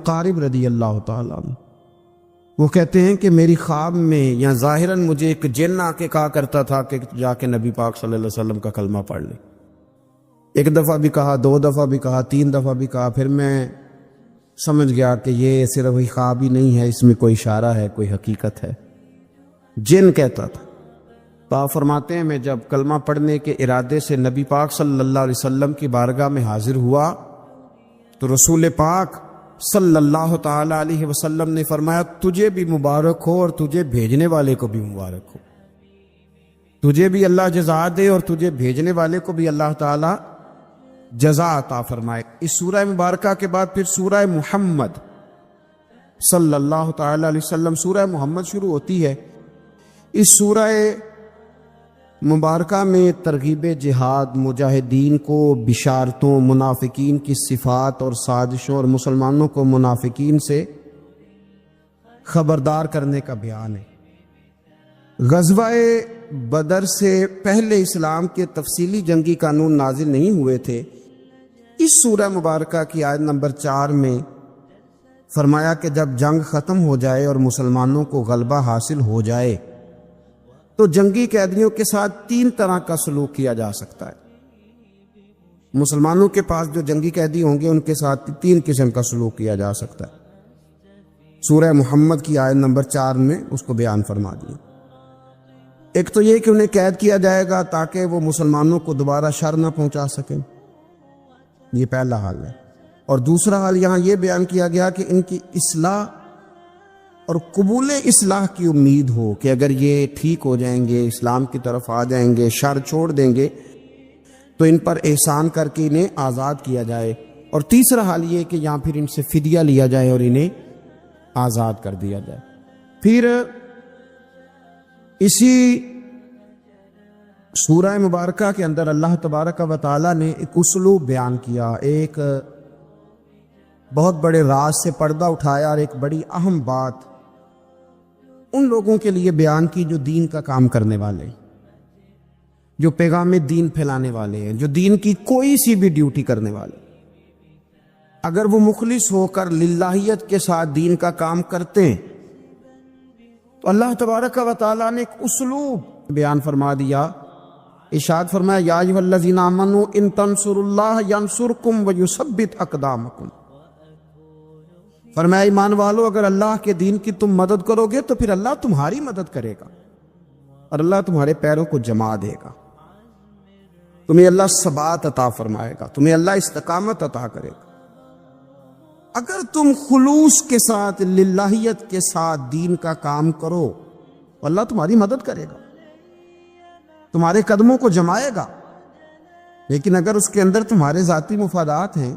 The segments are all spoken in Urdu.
قارب رضی اللہ تعالیٰ عنہ وہ کہتے ہیں کہ میری خواب میں یا ظاہراً مجھے ایک جن آ کے کہا کرتا تھا کہ جا کے نبی پاک صلی اللہ علیہ وسلم کا کلمہ پڑھ لے. ایک دفعہ بھی کہا، دو دفعہ بھی کہا، تین دفعہ بھی کہا. پھر میں سمجھ گیا کہ یہ صرف وہی خواب ہی نہیں ہے، اس میں کوئی اشارہ ہے، کوئی حقیقت ہے. جن کہتا تھا. تو آپ فرماتے ہیں میں جب کلمہ پڑھنے کے ارادے سے نبی پاک صلی اللہ علیہ وسلم کی بارگاہ میں حاضر ہوا تو رسول پاک صلی اللہ تعالی علیہ وسلم نے فرمایا تجھے بھی مبارک ہو اور تجھے بھیجنے والے کو بھی مبارک ہو. تجھے بھی اللہ جزا دے اور تجھے بھیجنے والے کو بھی اللہ تعالی جزا عطا فرمائے. اس سورہ مبارکہ کے بعد پھر سورہ محمد صلی اللہ تعالی علیہ وسلم، سورہ محمد شروع ہوتی ہے. اس سورہ مبارکہ میں ترغیب جہاد، مجاہدین کو بشارتوں، منافقین کی صفات اور سازشوں اور مسلمانوں کو منافقین سے خبردار کرنے کا بیان ہے. غزوہ بدر سے پہلے اسلام کے تفصیلی جنگی قانون نازل نہیں ہوئے تھے. اس سورہ مبارکہ کی آیت نمبر 4 میں فرمایا کہ جب جنگ ختم ہو جائے اور مسلمانوں کو غلبہ حاصل ہو جائے تو جنگی قیدیوں کے ساتھ 3 طرح کا سلوک کیا جا سکتا ہے. مسلمانوں کے پاس جو جنگی قیدی ہوں گے ان کے ساتھ 3 قسم کا سلوک کیا جا سکتا ہے. سورہ محمد کی آیت نمبر 4 میں اس کو بیان فرما دیا. ایک تو یہ کہ انہیں قید کیا جائے گا تاکہ وہ مسلمانوں کو دوبارہ شر نہ پہنچا سکیں، یہ پہلا حال ہے. اور دوسرا حال یہاں یہ بیان کیا گیا کہ ان کی اصلاح اور قبول اصلاح کی امید ہو کہ اگر یہ ٹھیک ہو جائیں گے، اسلام کی طرف آ جائیں گے، شر چھوڑ دیں گے تو ان پر احسان کر کے انہیں آزاد کیا جائے. اور تیسرا حال یہ کہ یہاں پھر ان سے فدیہ لیا جائے اور انہیں آزاد کر دیا جائے. پھر اسی سورہ مبارکہ کے اندر اللہ تبارک و تعالی نے ایک اسلوب بیان کیا، ایک بہت بڑے راز سے پردہ اٹھایا اور ایک بڑی اہم بات ان لوگوں کے لیے بیان کی جو دین کا کام کرنے والے ہیں، جو پیغام دین پھیلانے والے ہیں، جو دین کی کوئی سی بھی ڈیوٹی کرنے والے. اگر وہ مخلص ہو کر للہیت کے ساتھ دین کا کام کرتے ہیں تو اللہ تبارک و تعالیٰ نے ایک اسلوب بیان فرما دیا. ارشاد فرمایا یا ایھا الذین آمنوا ان تنصروا اللہ ینصرکم ویثبت اقدامکم. فرمایا ایمان والو اگر اللہ کے دین کی تم مدد کرو گے تو پھر اللہ تمہاری مدد کرے گا اور اللہ تمہارے پیروں کو جما دے گا. تمہیں اللہ ثبات عطا فرمائے گا، تمہیں اللہ استقامت عطا کرے گا. اگر تم خلوص کے ساتھ، للہیت کے ساتھ دین کا کام کرو تو اللہ تمہاری مدد کرے گا، تمہارے قدموں کو جمائے گا. لیکن اگر اس کے اندر تمہارے ذاتی مفادات ہیں،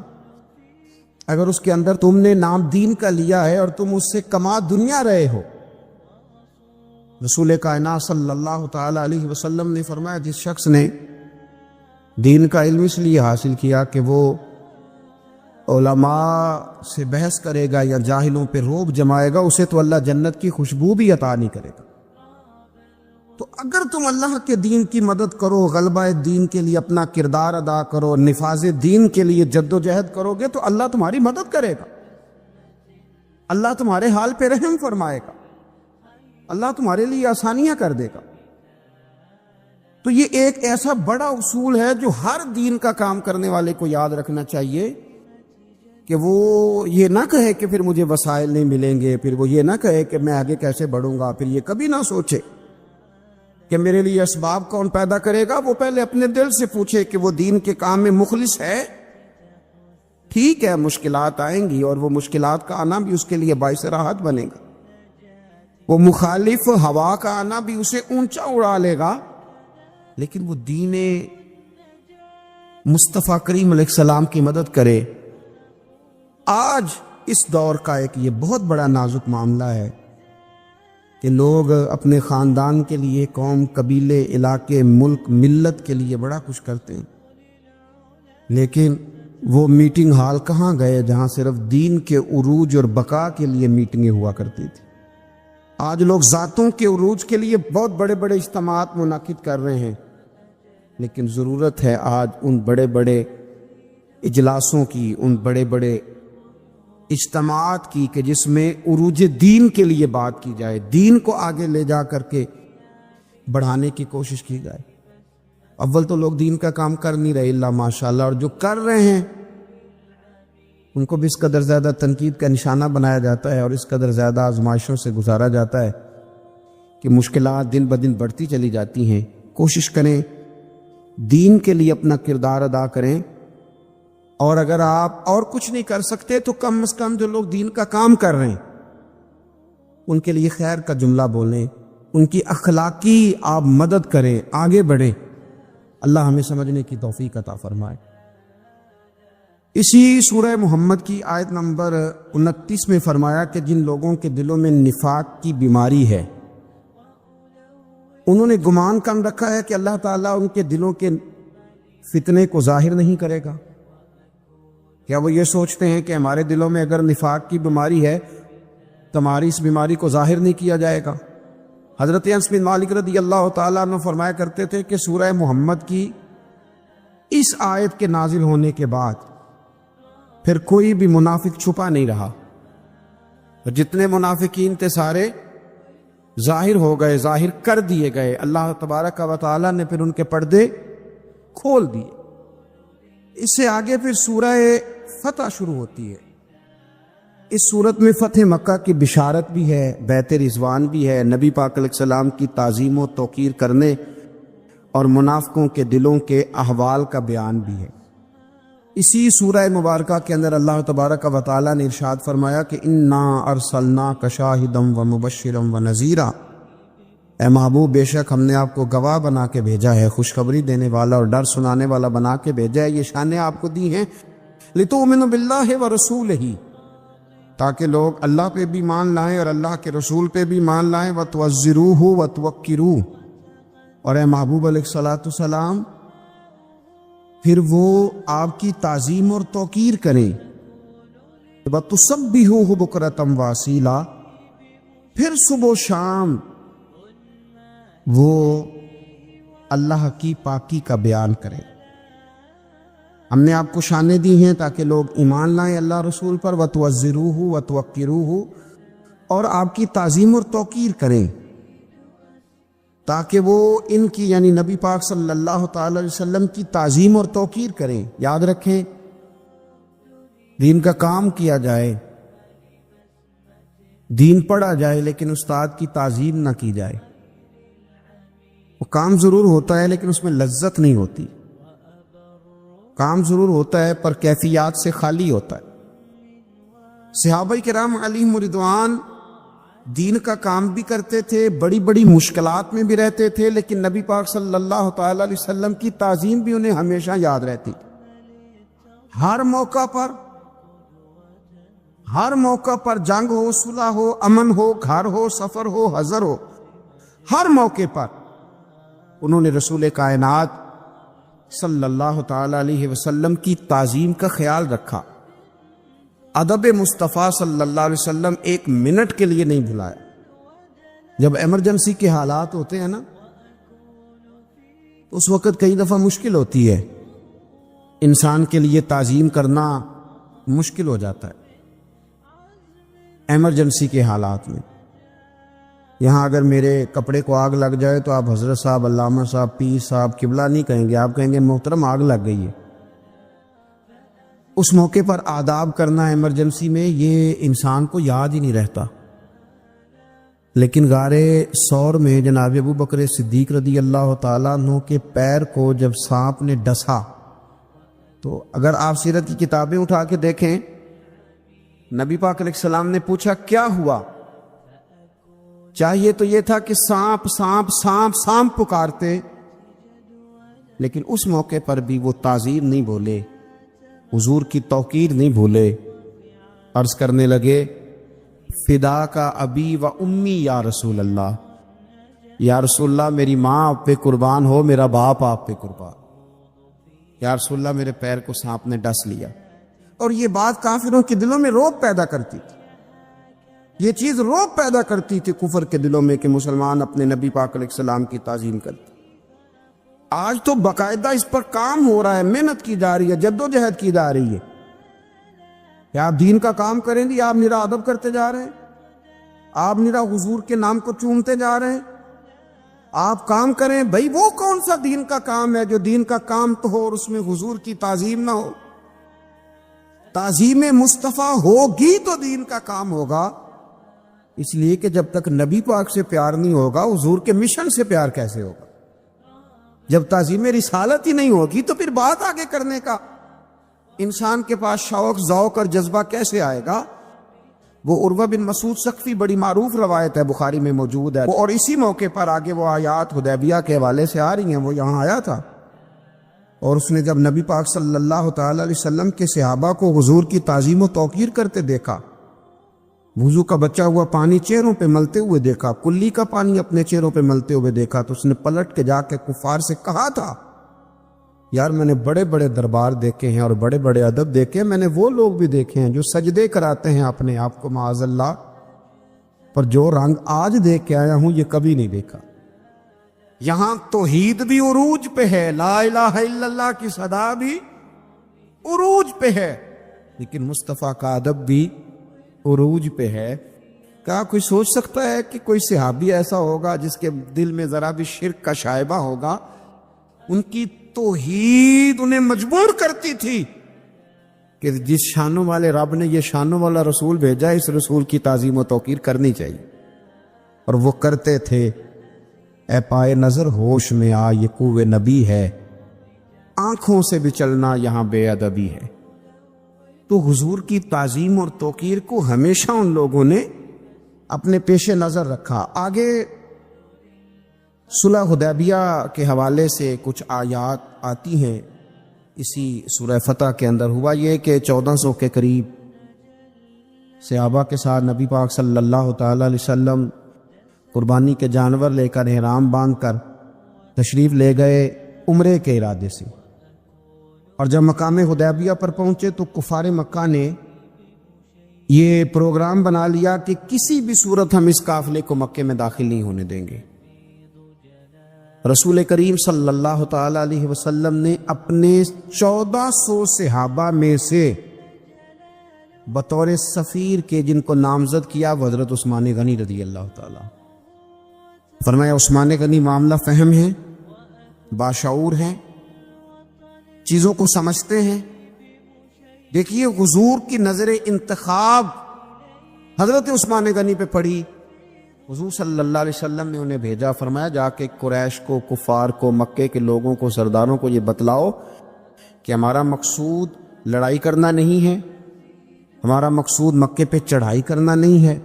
اگر اس کے اندر تم نے نام دین کا لیا ہے اور تم اس سے کما دنیا رہے ہو، رسول کائنات صلی اللہ تعالی علیہ وسلم نے فرمایا جس شخص نے دین کا علم اس لیے حاصل کیا کہ وہ علماء سے بحث کرے گا یا جاہلوں پہ روب جمائے گا، اسے تو اللہ جنت کی خوشبو بھی عطا نہیں کرے گا. تو اگر تم اللہ کے دین کی مدد کرو، غلبہ دین کے لیے اپنا کردار ادا کرو، نفاذ دین کے لیے جد و جہد کرو گے تو اللہ تمہاری مدد کرے گا، اللہ تمہارے حال پہ رحم فرمائے گا، اللہ تمہارے لیے آسانیاں کر دے گا. تو یہ ایک ایسا بڑا اصول ہے جو ہر دین کا کام کرنے والے کو یاد رکھنا چاہیے کہ وہ یہ نہ کہے کہ پھر مجھے وسائل نہیں ملیں گے، پھر وہ یہ نہ کہے کہ میں آگے کیسے بڑھوں گا، پھر یہ کبھی نہ سوچے کہ میرے لیے اسباب کون پیدا کرے گا. وہ پہلے اپنے دل سے پوچھے کہ وہ دین کے کام میں مخلص ہے. ٹھیک ہے مشکلات آئیں گی اور وہ مشکلات کا آنا بھی اس کے لیے باعث راحت بنے گا، وہ مخالف ہوا کا آنا بھی اسے اونچا اڑا لے گا، لیکن وہ دین مصطفیٰ کریم علیہ السلام کی مدد کرے. آج اس دور کا ایک یہ بہت بڑا نازک معاملہ ہے کہ لوگ اپنے خاندان کے لیے، قوم، قبیلے، علاقے، ملک، ملت کے لیے بڑا کچھ کرتے ہیں، لیکن وہ میٹنگ ہال کہاں گئے جہاں صرف دین کے عروج اور بقا کے لیے میٹنگیں ہوا کرتی تھی. آج لوگ ذاتوں کے عروج کے لیے بہت بڑے بڑے اجتماعات منعقد کر رہے ہیں، لیکن ضرورت ہے آج ان بڑے بڑے اجلاسوں کی، ان بڑے بڑے اجتماعات کی کہ جس میں عروج دین کے لیے بات کی جائے، دین کو آگے لے جا کر کے بڑھانے کی کوشش کی جائے۔ اول تو لوگ دین کا کام کر نہیں رہے اللہ ماشاءاللہ، اور جو کر رہے ہیں ان کو بھی اس قدر زیادہ تنقید کا نشانہ بنایا جاتا ہے اور اس قدر زیادہ آزمائشوں سے گزارا جاتا ہے کہ مشکلات دن بدن بڑھتی چلی جاتی ہیں۔ کوشش کریں دین کے لیے اپنا کردار ادا کریں، اور اگر آپ اور کچھ نہیں کر سکتے تو کم از کم جو لوگ دین کا کام کر رہے ہیں ان کے لیے خیر کا جملہ بولیں، ان کی اخلاقی آپ مدد کریں، آگے بڑھیں۔ اللہ ہمیں سمجھنے کی توفیق عطا فرمائے۔ اسی سورہ محمد کی آیت نمبر 29 میں فرمایا کہ جن لوگوں کے دلوں میں نفاق کی بیماری ہے، انہوں نے گمان کم رکھا ہے کہ اللہ تعالیٰ ان کے دلوں کے فتنے کو ظاہر نہیں کرے گا۔ کیا وہ یہ سوچتے ہیں کہ ہمارے دلوں میں اگر نفاق کی بیماری ہے تو ہماری اس بیماری کو ظاہر نہیں کیا جائے گا؟ حضرت انس بن مالک رضی اللہ تعالیٰ عنہ فرمایا کرتے تھے کہ سورہ محمد کی اس آیت کے نازل ہونے کے بعد پھر کوئی بھی منافق چھپا نہیں رہا، جتنے منافقین تھے سارے ظاہر ہو گئے، ظاہر کر دیے گئے۔ اللہ تبارک و تعالیٰ نے پھر ان کے پردے کھول دیے۔ اس سے آگے پھر سورہ فتح شروع ہوتی ہے۔ اس صورت میں فتح مکہ کی بشارت بھی ہے، بیت رضوان بھی ہے، نبی پاک علیہ السلام کی تعظیم و توقیر کرنے اور منافقوں کے دلوں کے احوال کا بیان بھی ہے۔ اسی سورہ مبارکہ کے اندر اللہ تبارک و تعالیٰ نے ارشاد فرمایا کہ انا ارسلناک شاہدا و مبشرا و نذیرا، اے محبوب بے شک ہم نے آپ کو گواہ بنا کے بھیجا ہے، خوشخبری دینے والا اور ڈر سنانے والا بنا کے بھیجا ہے۔ یہ شانیں آپ کو دی ہیں لتؤمنوا باللہ ورسولہ، تاکہ لوگ اللہ پہ بھی مان لائیں اور اللہ کے رسول پہ بھی مان لائیں، وتعزروہ وتوقروہ، اور اے محبوب علیہ الصلوۃ والسلام پھر وہ آپ کی تعظیم اور توقیر کریں، وتسبحوہ بکرۃ واصیلا، پھر صبح و شام وہ اللہ کی پاکی کا بیان کریں۔ ہم نے آپ کو شانیں دی ہیں تاکہ لوگ ایمان لائیں اللہ رسول پر، وتعزروہ وتوقروہ، اور آپ کی تعظیم اور توقیر کریں، تاکہ وہ ان کی یعنی نبی پاک صلی اللہ تعالی علیہ وسلم کی تعظیم اور توقیر کریں۔ یاد رکھیں دین کا کام کیا جائے، دین پڑھا جائے، لیکن استاد کی تعظیم نہ کی جائے۔ وہ کام ضرور ہوتا ہے لیکن اس میں لذت نہیں ہوتی، کام ضرور ہوتا ہے پر کیفیات سے خالی ہوتا ہے۔ صحابہ کرام علیہم رضوان دین کا کام بھی کرتے تھے، بڑی بڑی مشکلات میں بھی رہتے تھے، لیکن نبی پاک صلی اللہ تعالی علیہ وسلم کی تعظیم بھی انہیں ہمیشہ یاد رہتی۔ ہر موقع پر جنگ ہو، صلح ہو، امن ہو، گھر ہو، سفر ہو، حضر ہو، ہر موقع پر انہوں نے رسول کائنات صلی اللہ تعالی علیہ وسلم کی تعظیم کا خیال رکھا۔ ادب مصطفیٰ صلی اللہ علیہ وسلم ایک منٹ کے لیے نہیں بھلایا۔ جب ایمرجنسی کے حالات ہوتے ہیں نا تو اس وقت کئی دفعہ مشکل ہوتی ہے، انسان کے لیے تعظیم کرنا مشکل ہو جاتا ہے ایمرجنسی کے حالات میں۔ یہاں اگر میرے کپڑے کو آگ لگ جائے تو آپ حضرت صاحب، علامہ صاحب، پیر صاحب، قبلہ نہیں کہیں گے، آپ کہیں گے محترم آگ لگ گئی ہے۔ اس موقع پر آداب کرنا ایمرجنسی میں یہ انسان کو یاد ہی نہیں رہتا، لیکن غار ثور میں جناب ابو بکر صدیق رضی اللہ تعالیٰ عنہ کے پیر کو جب سانپ نے ڈسا تو اگر آپ سیرت کی کتابیں اٹھا کے دیکھیں، نبی پاک علیہ السلام نے پوچھا کیا ہوا؟ چاہیے تو یہ تھا کہ سانپ سانپ سانپ سانپ پکارتے، لیکن اس موقع پر بھی وہ تعظیم نہیں بولے، حضور کی توقیر نہیں بھولے، عرض کرنے لگے فدا کا ابی و امی یا رسول اللہ، یا رسول اللہ میری ماں آپ پہ قربان ہو، میرا باپ آپ پہ قربان، یا رسول اللہ میرے پیر کو سانپ نے ڈس لیا۔ اور یہ بات کافروں کے دلوں میں رعب پیدا کرتی تھی، یہ چیز رعب پیدا کرتی تھی کفر کے دلوں میں کہ مسلمان اپنے نبی پاک علیہ السلام کی تعظیم کرتے۔ آج تو باقاعدہ اس پر کام ہو رہا ہے، محنت کی جا رہی ہے، جدوجہد کی جا رہی ہے، کہ آپ دین کا کام کریں گے، آپ میرا ادب کرتے جا رہے ہیں، آپ میرا حضور کے نام کو چومتے جا رہے ہیں، آپ کام کریں۔ بھائی وہ کون سا دین کا کام ہے جو دین کا کام تو ہو اور اس میں حضور کی تعظیم نہ ہو؟ تعظیم مصطفیٰ ہوگی تو دین کا کام ہوگا، اس لیے کہ جب تک نبی پاک سے پیار نہیں ہوگا حضور کے مشن سے پیار کیسے ہوگا؟ جب تعظیم رسالت ہی نہیں ہوگی تو پھر بات آگے کرنے کا انسان کے پاس شوق ذوق اور جذبہ کیسے آئے گا؟ وہ عروہ بن مسعود ثقفی، بڑی معروف روایت ہے، بخاری میں موجود ہے، اور اسی موقع پر آگے وہ آیات حدیبیہ کے حوالے سے آ رہی ہیں، وہ یہاں آیا تھا اور اس نے جب نبی پاک صلی اللہ تعالی علیہ وسلم کے صحابہ کو حضور کی تعظیم و توقیر کرتے دیکھا، وضو کا بچا ہوا پانی چہروں پہ ملتے ہوئے دیکھا، کلی کا پانی اپنے چہروں پہ ملتے ہوئے دیکھا، تو اس نے پلٹ کے جا کے کفار سے کہا تھا، یار میں نے بڑے بڑے دربار دیکھے ہیں اور بڑے بڑے ادب دیکھے ہیں، میں نے وہ لوگ بھی دیکھے ہیں جو سجدے کراتے ہیں اپنے آپ کو معاذ اللہ، پر جو رنگ آج دیکھ کے آیا ہوں یہ کبھی نہیں دیکھا۔ یہاں توحید بھی عروج پہ ہے، لا الہ الا اللہ کی صدا بھی عروج پہ ہے، لیکن مصطفیٰ کا ادب بھی عروج پہ ہے۔ کیا کوئی سوچ سکتا ہے کہ کوئی صحابی ایسا ہوگا جس کے دل میں ذرا بھی شرک کا شائبہ ہوگا؟ ان کی توحید انہیں مجبور کرتی تھی کہ جس شانوں والے رب نے یہ شانوں والا رسول بھیجا، اس رسول کی تعظیم و توقیر کرنی چاہیے، اور وہ کرتے تھے۔ اے پائے نظر ہوش میں آ، یہ کوہ نبی ہے، آنکھوں سے بھی چلنا یہاں بے ادبی ہے۔ تو حضور کی تعظیم اور توقیر کو ہمیشہ ان لوگوں نے اپنے پیش نظر رکھا۔ آگے صلح حدیبیہ کے حوالے سے کچھ آیات آتی ہیں اسی سورہ فتح کے اندر۔ ہوا یہ کہ 1400 کے قریب صحابہ کے ساتھ نبی پاک صلی اللہ تعالی علیہ وسلم قربانی کے جانور لے کر احرام باندھ کر تشریف لے گئے عمرے کے ارادے سے، اور جب مقام حدیبیہ پر پہنچے تو کفار مکہ نے یہ پروگرام بنا لیا کہ کسی بھی صورت ہم اس قافلے کو مکے میں داخل نہیں ہونے دیں گے۔ رسول کریم صلی اللہ تعالی علیہ وسلم نے اپنے 1400 صحابہ میں سے بطور سفیر کے جن کو نامزد کیا وہ حضرت عثمان غنی رضی اللہ تعالی۔ فرمایا عثمان غنی معاملہ فہم ہیں، باشعور ہیں، چیزوں کو سمجھتے ہیں۔ دیکھیے حضور کی نظر انتخاب حضرت عثمان غنی پہ پڑی، حضور صلی اللہ علیہ وسلم نے انہیں بھیجا، فرمایا جا کے قریش کو، کفار کو، مکے کے لوگوں کو، سرداروں کو یہ بتلاؤ کہ ہمارا مقصود لڑائی کرنا نہیں ہے، ہمارا مقصود مکے پہ چڑھائی کرنا نہیں ہے،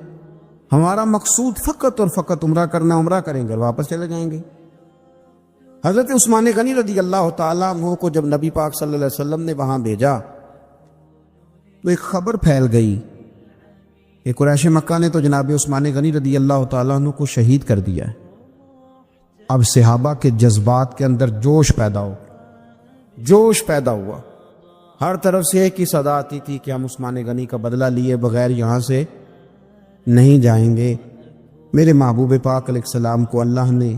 ہمارا مقصود فقط اور فقط عمرہ کرنا، عمرہ کریں گے اور واپس چلے جائیں گے۔ حضرت عثمان غنی رضی اللہ تعالیٰ عنہ کو جب نبی پاک صلی اللہ علیہ وسلم نے وہاں بھیجا تو ایک خبر پھیل گئی کہ قریش مکہ نے تو جناب عثمان غنی رضی اللہ تعالیٰ عنہ کو شہید کر دیا ہے۔ اب صحابہ کے جذبات کے اندر جوش پیدا ہوا، ہر طرف سے ایک ہی صدا آتی تھی کہ ہم عثمان غنی کا بدلہ لیے بغیر یہاں سے نہیں جائیں گے۔ میرے محبوب پاک علیہ السلام کو اللہ نے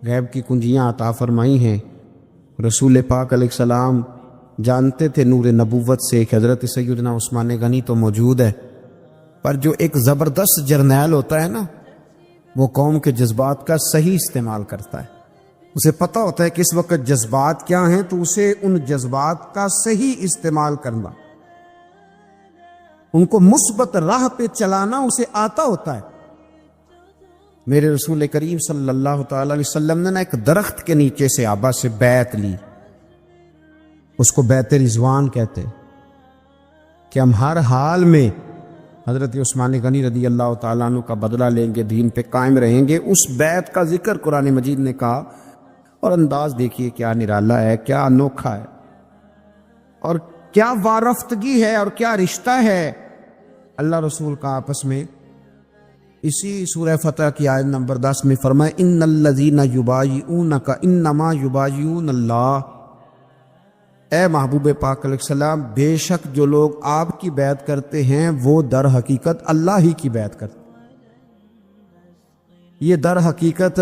غیب کی کنجیاں عطا فرمائی ہیں۔ رسول پاک علیہ السلام جانتے تھے نور نبوت سے کہ حضرت سیدنا عثمان غنی تو موجود ہے، پر جو ایک زبردست جرنیل ہوتا ہے نا، وہ قوم کے جذبات کا صحیح استعمال کرتا ہے۔ اسے پتہ ہوتا ہے کہ اس وقت جذبات کیا ہیں، تو اسے ان جذبات کا صحیح استعمال کرنا، ان کو مثبت راہ پہ چلانا اسے آتا ہوتا ہے۔ میرے رسول کریم صلی اللہ تعالی علیہ وسلم نے ایک درخت کے نیچے سے صحابہ سے بیعت لی، اس کو بیعت رضوان کہتے، کہ ہم ہر حال میں حضرت عثمان غنی رضی اللہ تعالیٰ عنہ کا بدلہ لیں گے، دین پہ قائم رہیں گے۔ اس بیعت کا ذکر قرآن مجید نے کہا، اور انداز دیکھیے کیا نرالا ہے، کیا انوکھا ہے، اور کیا وارفتگی ہے، اور کیا رشتہ ہے اللہ رسول کا آپس میں۔ اسی سورہ فتح کی آیت نمبر 10 میں فرمائے ان الذین یبایعونک انما یبایعون اللہ، اے محبوب پاک علیہ السلام، بے شک جو لوگ آپ کی بیعت کرتے ہیں وہ در حقیقت اللہ ہی کی بیعت کرتے ہیں۔ یہ در حقیقت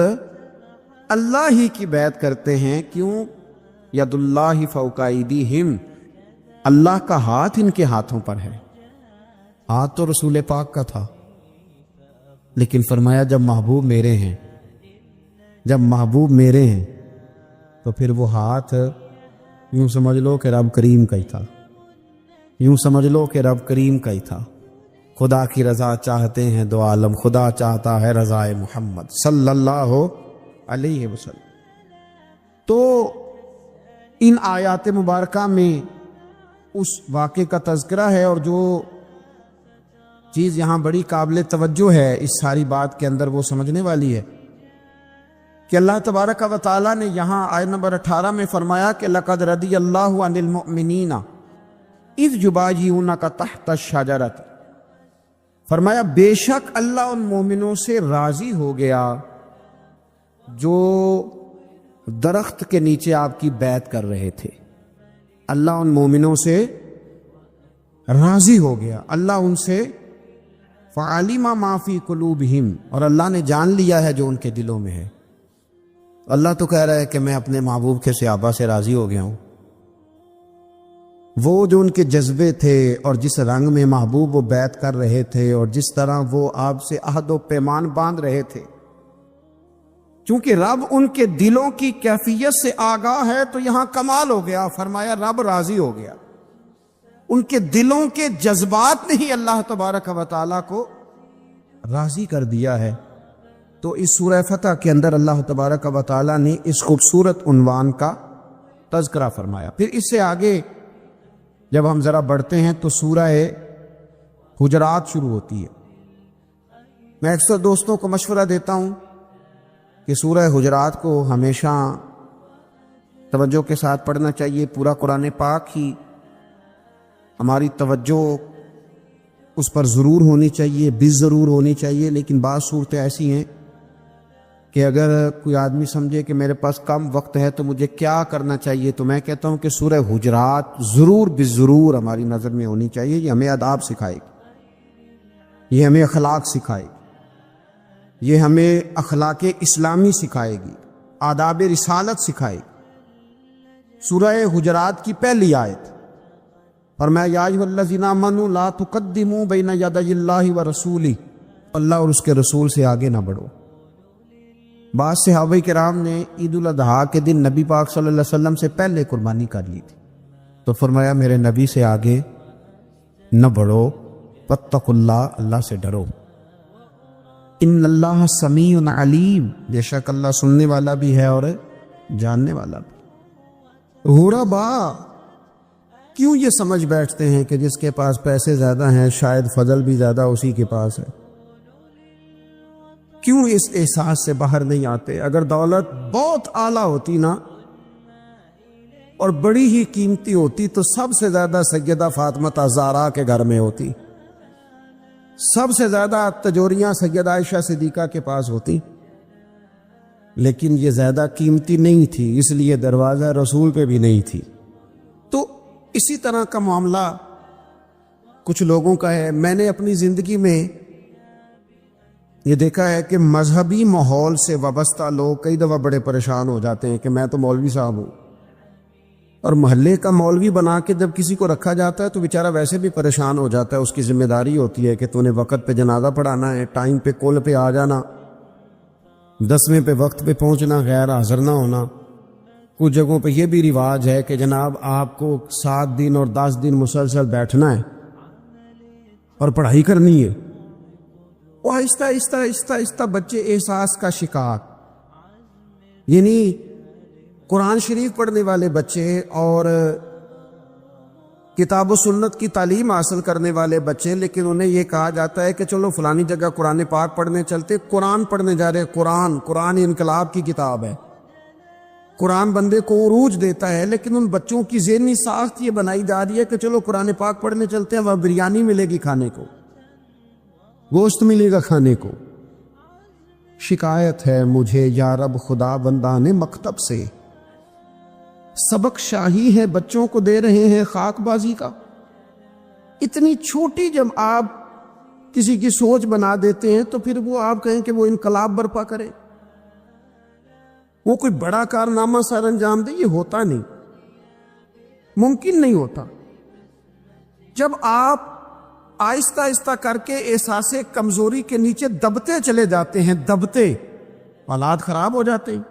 اللہ ہی کی بیعت کرتے ہیں۔ کیوں؟ ید اللہ فوق ایدیہم، اللہ کا ہاتھ ان کے ہاتھوں پر ہے. ہاتھ تو رسول پاک کا تھا، لیکن فرمایا جب محبوب میرے ہیں، جب محبوب میرے ہیں تو پھر وہ ہاتھ یوں سمجھ لو کہ رب کریم کا ہی تھا، یوں سمجھ لو کہ رب کریم کا ہی تھا. خدا کی رضا چاہتے ہیں دو عالم، خدا چاہتا ہے رضائے محمد صلی اللہ علیہ وسلم. تو ان آیات مبارکہ میں اس واقعے کا تذکرہ ہے، اور جو چیز یہاں بڑی قابل توجہ ہے اس ساری بات کے اندر وہ سمجھنے والی ہے کہ اللہ تبارک و تعالیٰ نے یہاں آیت نمبر 18 میں فرمایا کہ لَقَدْ رَضِيَ اللَّهُ عَنِ الْمُؤْمِنِينَ اِذْ يُبَايِعُونَكَ تَحْتَ الشَّجَرَةِ. فرمایا بے شک اللہ ان مومنوں سے راضی ہو گیا جو درخت کے نیچے آپ کی بیعت کر رہے تھے. اللہ ان مومنوں سے راضی ہو گیا، اللہ ان سے فَعَلِمَ مَا فِي قُلُوبِهِمْ، اور اللہ نے جان لیا ہے جو ان کے دلوں میں ہے. اللہ تو کہہ رہا ہے کہ میں اپنے محبوب کے صحابہ سے راضی ہو گیا ہوں. وہ جو ان کے جذبے تھے اور جس رنگ میں محبوب وہ بیعت کر رہے تھے اور جس طرح وہ آپ سے عہد و پیمان باندھ رہے تھے، چونکہ رب ان کے دلوں کی کیفیت سے آگاہ ہے تو یہاں کمال ہو گیا. فرمایا رب راضی ہو گیا، ان کے دلوں کے جذبات نے ہی اللہ تبارک و تعالیٰ کو راضی کر دیا ہے. تو اس سورہ فتح کے اندر اللہ تبارک و تعالیٰ نے اس خوبصورت عنوان کا تذکرہ فرمایا. پھر اس سے آگے جب ہم ذرا بڑھتے ہیں تو سورہ حجرات شروع ہوتی ہے. میں اکثر دوستوں کو مشورہ دیتا ہوں کہ سورہ حجرات کو ہمیشہ توجہ کے ساتھ پڑھنا چاہیے. پورا قرآن پاک ہی ہماری توجہ اس پر ضرور ہونی چاہیے، ضرور ہونی چاہیے. لیکن بعض صورتیں ایسی ہیں کہ اگر کوئی آدمی سمجھے کہ میرے پاس کم وقت ہے تو مجھے کیا کرنا چاہیے، تو میں کہتا ہوں کہ سورہ حجرات ضرور ہماری نظر میں ہونی چاہیے. یہ ہمیں آداب سکھائے گی، یہ ہمیں اخلاق سکھائے گی، یہ ہمیں اخلاق اسلامی سکھائے گی، آداب رسالت سکھائے گی. سورہ حجرات کی پہلی آیت فرمایا یا ایھا الذین آمنوا لا تقدموا بین یدی اللہ ورسولہ، اللہ اور اس کے رسول سے آگے نہ بڑھو. بعض صحابہ کرام نے عید الاضحیٰ کے دن نبی پاک صلی اللہ علیہ وسلم سے پہلے قربانی کر لی تھی، تو فرمایا میرے نبی سے آگے نہ بڑھو، واتقوا اللہ، اللہ سے ڈرو. ان اللہ سمیع علیم، بے شک اللہ سننے والا بھی ہے اور جاننے والا بھی. غربا کیوں یہ سمجھ بیٹھتے ہیں کہ جس کے پاس پیسے زیادہ ہیں شاید فضل بھی زیادہ اسی کے پاس ہے؟ کیوں اس احساس سے باہر نہیں آتے؟ اگر دولت بہت اعلیٰ ہوتی نا اور بڑی ہی قیمتی ہوتی تو سب سے زیادہ سیدہ فاطمہ زہرا کے گھر میں ہوتی، سب سے زیادہ تجوریاں سیدہ عائشہ صدیقہ کے پاس ہوتی. لیکن یہ زیادہ قیمتی نہیں تھی، اس لیے دروازہ رسول پہ بھی نہیں تھی. تو اسی طرح کا معاملہ کچھ لوگوں کا ہے. میں نے اپنی زندگی میں یہ دیکھا ہے کہ مذہبی ماحول سے وابستہ لوگ کئی دفعہ بڑے پریشان ہو جاتے ہیں کہ میں تو مولوی صاحب ہوں، اور محلے کا مولوی بنا کے جب کسی کو رکھا جاتا ہے تو بیچارہ ویسے بھی پریشان ہو جاتا ہے. اس کی ذمہ داری ہوتی ہے کہ تو نے وقت پہ جنازہ پڑھانا ہے، ٹائم پہ کل پہ آ جانا، 10ویں پہ وقت پہ پہنچنا، غیر حاضر نہ ہونا. کچھ جگہوں پہ یہ بھی رواج ہے کہ جناب آپ کو 7 دن اور 10 دن مسلسل بیٹھنا ہے اور پڑھائی کرنی ہے. وہ آہستہ آہستہ آہستہ آہستہ بچے احساس کا شکار، یعنی قرآن شریف پڑھنے والے بچے اور کتاب و سنت کی تعلیم حاصل کرنے والے بچے، لیکن انہیں یہ کہا جاتا ہے کہ چلو فلانی جگہ قرآن پاک پڑھنے چلتے. قرآن پڑھنے جا رہے، قرآن انقلاب کی کتاب ہے، قرآن بندے کو عروج دیتا ہے. لیکن ان بچوں کی ذہنی ساخت یہ بنائی جا رہی ہے کہ چلو قرآن پاک پڑھنے چلتے ہیں، وہاں بریانی ملے گی کھانے کو، گوشت ملے گا کھانے کو. شکایت ہے مجھے یا رب خدا بندان مکتب سے، سبق شاہی ہے بچوں کو دے رہے ہیں خاک بازی کا. اتنی چھوٹی جب آپ کسی کی سوچ بنا دیتے ہیں تو پھر وہ آپ کہیں کہ وہ انقلاب برپا کرے، وہ کوئی بڑا کارنامہ سر انجام دے. یہ ہوتا نہیں، ممکن نہیں ہوتا. جب آپ آہستہ آہستہ کر کے احساس کمزوری کے نیچے دبتے چلے جاتے ہیں، دبتے، حالات خراب ہو جاتے ہیں۔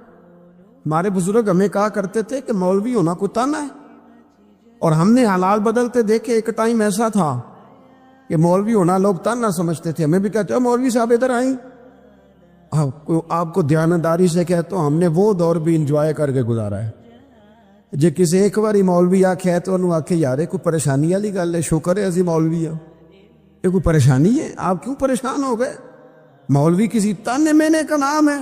ہمارے بزرگ ہمیں کہا کرتے تھے کہ مولوی ہونا کوئی تانا ہے، اور ہم نے حالات بدلتے دیکھے۔ ایک ٹائم ایسا تھا کہ مولوی ہونا لوگ تانا سمجھتے تھے، ہمیں بھی کہتے ہیں مولوی صاحب ادھر آئیں۔ آپ کو دیانتداری سے کہتا ہوں، ہم نے وہ دور بھی انجوائے کر کے گزارا ہے۔ جے کسی ایک باری مولوی آکھے تو انہوں آکھے یار کوئی پریشانی والی گل ہے، شکر ہے اسی مولوی ہے، یہ کوئی پریشانی ہے؟ آپ کیوں پریشان ہو گئے؟ مولوی کسی تانے مینے کا نام ہے۔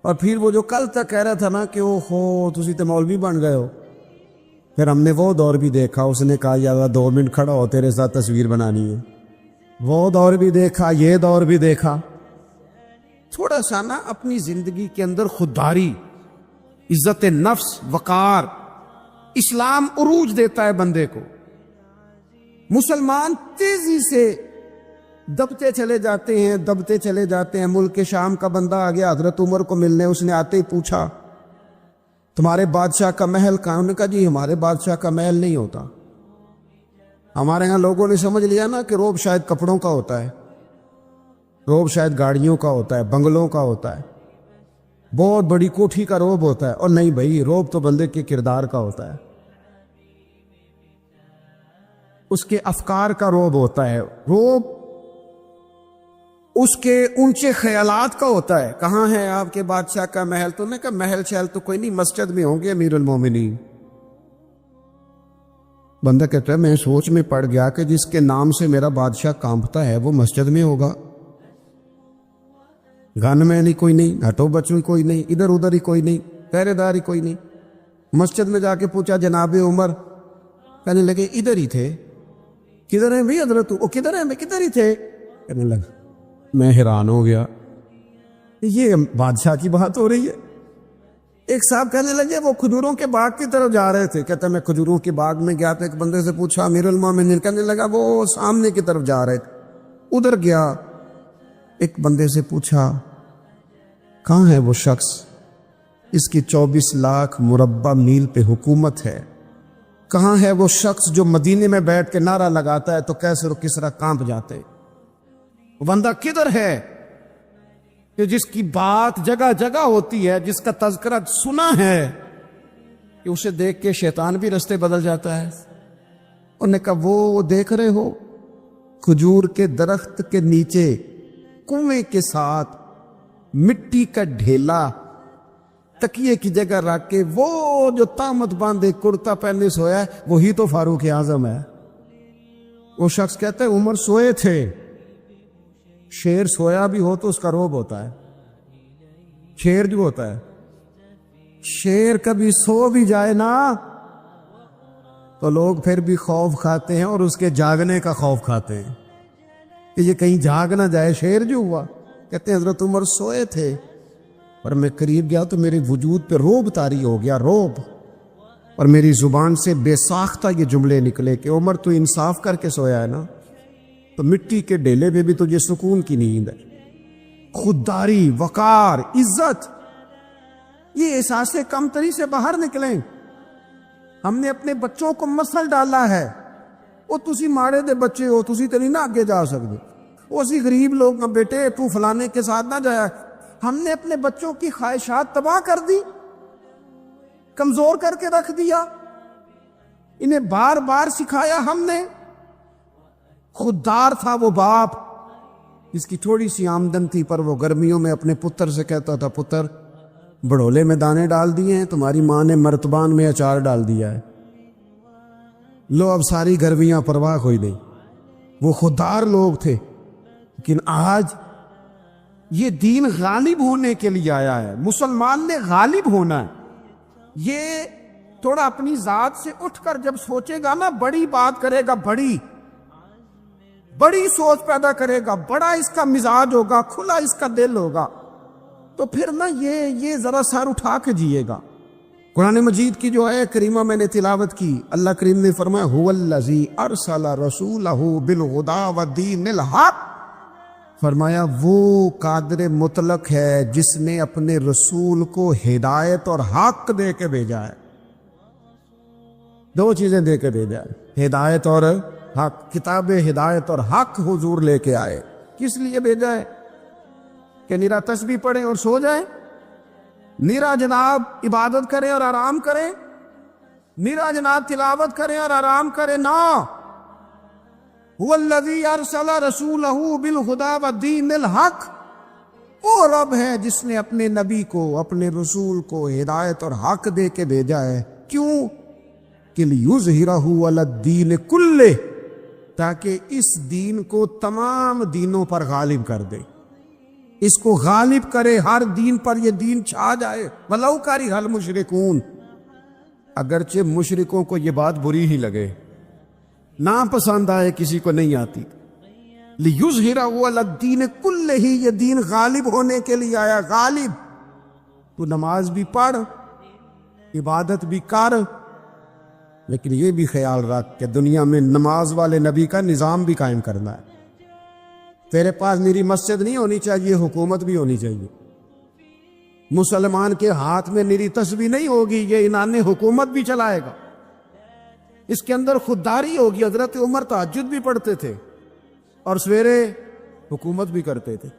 اور پھر وہ جو کل تک کہہ رہا تھا نا کہ او ہو تسی تے مولوی بن گئے ہو، پھر ہم نے وہ دور بھی دیکھا۔ اس نے کہا یار 2 منٹ کھڑا ہو، تیرے ساتھ تصویر بنانی ہے۔ وہ دور بھی دیکھا، یہ دور بھی دیکھا۔ تھوڑا سا نا اپنی زندگی کے اندر خودداری، عزت نفس، وقار، اسلام عروج دیتا ہے بندے کو۔ مسلمان تیزی سے دبتے چلے جاتے ہیں، دبتے چلے جاتے ہیں۔ ملک شام کا بندہ آ گیا حضرت عمر کو ملنے، اس نے آتے ہی پوچھا تمہارے بادشاہ کا محل کہاں؟ انہوں نے کہا جی ہمارے بادشاہ کا محل نہیں ہوتا۔ ہمارے ہاں لوگوں نے سمجھ لیا نا کہ روب شاید کپڑوں کا ہوتا ہے، روب شاید گاڑیوں کا ہوتا ہے، بنگلوں کا ہوتا ہے، بہت بڑی کوٹھی کا روب ہوتا ہے۔ اور نہیں بھائی، روب تو بندے کے کردار کا ہوتا ہے، اس کے افکار کا روب ہوتا ہے، روب اس کے اونچے خیالات کا ہوتا ہے۔ کہاں ہے آپ کے بادشاہ کا محل؟ تو نے کہا محل شہل تو کوئی نہیں، مسجد میں ہوں گے امیر المومنین۔ بندہ کہتا ہے میں سوچ میں پڑ گیا کہ جس کے نام سے میرا بادشاہ کانپتا ہے وہ مسجد میں ہوگا، گن میں نہیں کوئی نہیں، ہٹو بچوں کوئی نہیں، ادھر ادھر ہی کوئی نہیں، پہرے دار ہی کوئی نہیں۔ مسجد میں جا کے پوچھا جناب عمر، کہنے لگے ادھر ہی تھے۔ کدھر ہیں بھائی حضرت؟ وہ کدھر ہیں؟ میں کدھر ہی تھے۔ کہنے لگا میں حیران ہو گیا، یہ بادشاہ کی بات ہو رہی ہے۔ ایک صاحب کہنے لگے وہ کھجوروں کے باغ کی طرف جا رہے تھے، کہتا میں کھجوروں کے باغ میں گیا تھا، ایک بندے سے پوچھا امیر المومنین، کہنے لگا وہ سامنے کی طرف جا رہے تھے، ادھر گیا۔ ایک بندے سے پوچھا کہاں ہے وہ شخص، اس کی 24 لاکھ مربع میل پہ حکومت ہے؟ کہاں ہے وہ شخص جو مدینے میں بیٹھ کے نعرہ لگاتا ہے تو کیسر و کسرا کانپ جاتے؟ وہ بندہ کدھر ہے کہ جس کی بات جگہ جگہ ہوتی ہے، جس کا تذکرہ سنا ہے کہ اسے دیکھ کے شیطان بھی رستے بدل جاتا ہے؟ انہوں نے کہا وہ دیکھ رہے ہو کھجور کے درخت کے نیچے کنویں کے ساتھ مٹی کا ڈھیلا تکیے کی جگہ رکھ کے وہ جو تامت باندھے کرتا پہنے سویا ہے وہی تو فاروق اعظم ہے۔ وہ شخص کہتا ہے عمر سوئے تھے۔ شیر سویا بھی ہو تو اس کا روب ہوتا ہے، شیر جو ہوتا ہے، شیر کبھی سو بھی جائے نا تو لوگ پھر بھی خوف کھاتے ہیں، اور اس کے جاگنے کا خوف کھاتے ہیں کہ یہ کہیں جاگ نہ جائے۔ شیر جو ہوا، کہتے ہیں حضرت عمر سوئے تھے اور میں قریب گیا تو میرے وجود پہ روب طاری ہو گیا، روب، اور میری زبان سے بے ساختہ یہ جملے نکلے کہ عمر تو انصاف کر کے سویا ہے نا، تو مٹی کے ڈھیلے پہ بھی تجھے سکون کی نیند ہے۔ خودداری، وقار، عزت، یہ احساس کمتری سے باہر نکلیں۔ ہم نے اپنے بچوں کو مسل ڈالا ہے، وہ تسی ماڑے دے بچے ہو، تسی تو نہیں نہ آگے جا سکتے، وہ اسی غریب لوگ بیٹے تو فلانے کے ساتھ نہ جایا۔ ہم نے اپنے بچوں کی خواہشات تباہ کر دی، کمزور کر کے رکھ دیا، انہیں بار بار سکھایا ہم نے۔ خوددار تھا وہ باپ جس کی تھوڑی سی آمدن تھی، پر وہ گرمیوں میں اپنے پتر سے کہتا تھا پتر بڑولے میں دانے ڈال دیے ہیں، تمہاری ماں نے مرتبان میں اچار ڈال دیا ہے، لو اب ساری گرمیاں پرواہ کوئی نہیں۔ وہ خوددار لوگ تھے۔ لیکن آج یہ دین غالب ہونے کے لیے آیا ہے، مسلمان نے غالب ہونا ہے۔ یہ تھوڑا اپنی ذات سے اٹھ کر جب سوچے گا نا، بڑی بات کرے گا، بڑی سوچ پیدا کرے گا، بڑا اس کا مزاج ہوگا، کھلا اس کا دل ہوگا، تو پھر نا یہ ذرا سر اٹھا کے جیے گا۔ قرآن مجید کی جو ہے کریمہ میں نے تلاوت کی، اللہ کریم نے فرمایا هو الذی ارسل رسولہ بالہدی ودین الحق، فرمایا وہ قادر مطلق ہے جس نے اپنے رسول کو ہدایت اور حق دے کے بھیجا ہے۔ دو چیزیں دے کے بھیجا ہے، ہدایت اور حق، کتاب ہدایت اور حق حضور لے کے آئے۔ کس لیے بھیجا ہے؟ کہ نیرا تسبیح پڑھیں اور سو جائیں؟ نیرا جناب عبادت کریں اور آرام کریں؟ نیرا جناب تلاوت کریں اور آرام کریں؟ نا، هو الذی ارسل رسولہ بالہدی ودین الحق، وہ رب ہے جس نے اپنے نبی کو، اپنے رسول کو ہدایت اور حق دے کے بھیجا ہے۔ کیوں؟ کہ لیظہرہ علی الدین کلہ، تاکہ اس دین کو تمام دینوں پر غالب کر دے، اس کو غالب کرے، ہر دین پر یہ دین چھا جائے۔ ولو کرہ المشرکون، اگرچہ مشرکوں کو یہ بات بری ہی لگے، نا پسند آئے، کسی کو نہیں آتی۔ لیظہرہ علی الدین کلہ، یہ دین غالب ہونے کے لیے آیا۔ غالب، تو نماز بھی پڑھ، عبادت بھی کر، لیکن یہ بھی خیال رکھ کہ دنیا میں نماز والے نبی کا نظام بھی قائم کرنا ہے۔ تیرے پاس میری مسجد نہیں ہونی چاہیے، حکومت بھی ہونی چاہیے۔ مسلمان کے ہاتھ میں میری تسبیح نہیں ہوگی، یہ انان حکومت بھی چلائے گا۔ اس کے اندر خودداری ہوگی۔ حضرت عمر تہجد بھی پڑھتے تھے اور سویرے حکومت بھی کرتے تھے۔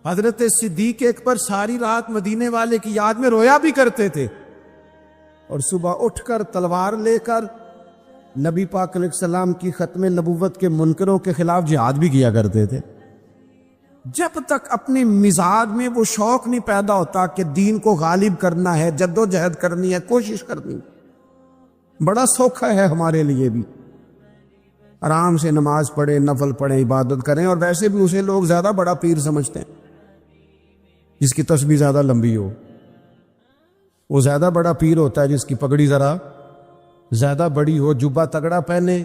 حضرت صدیق اکبر ساری رات مدینے والے کی یاد میں رویا بھی کرتے تھے، اور صبح اٹھ کر تلوار لے کر نبی پاک علیہ السلام کی ختم نبوت کے منکروں کے خلاف جہاد بھی کیا کرتے تھے۔ جب تک اپنے مزاج میں وہ شوق نہیں پیدا ہوتا کہ دین کو غالب کرنا ہے، جد و جہد کرنی ہے، کوشش کرنی ہے، بڑا سوکھا ہے ہمارے لیے بھی۔ آرام سے نماز پڑھیں، نفل پڑھیں، عبادت کریں، اور ویسے بھی اسے لوگ زیادہ بڑا پیر سمجھتے ہیں جس کی تسبیح زیادہ لمبی ہو۔ وہ زیادہ بڑا پیر ہوتا ہے جس کی پگڑی ذرا زیادہ بڑی ہو، جبہ تگڑا پہنے،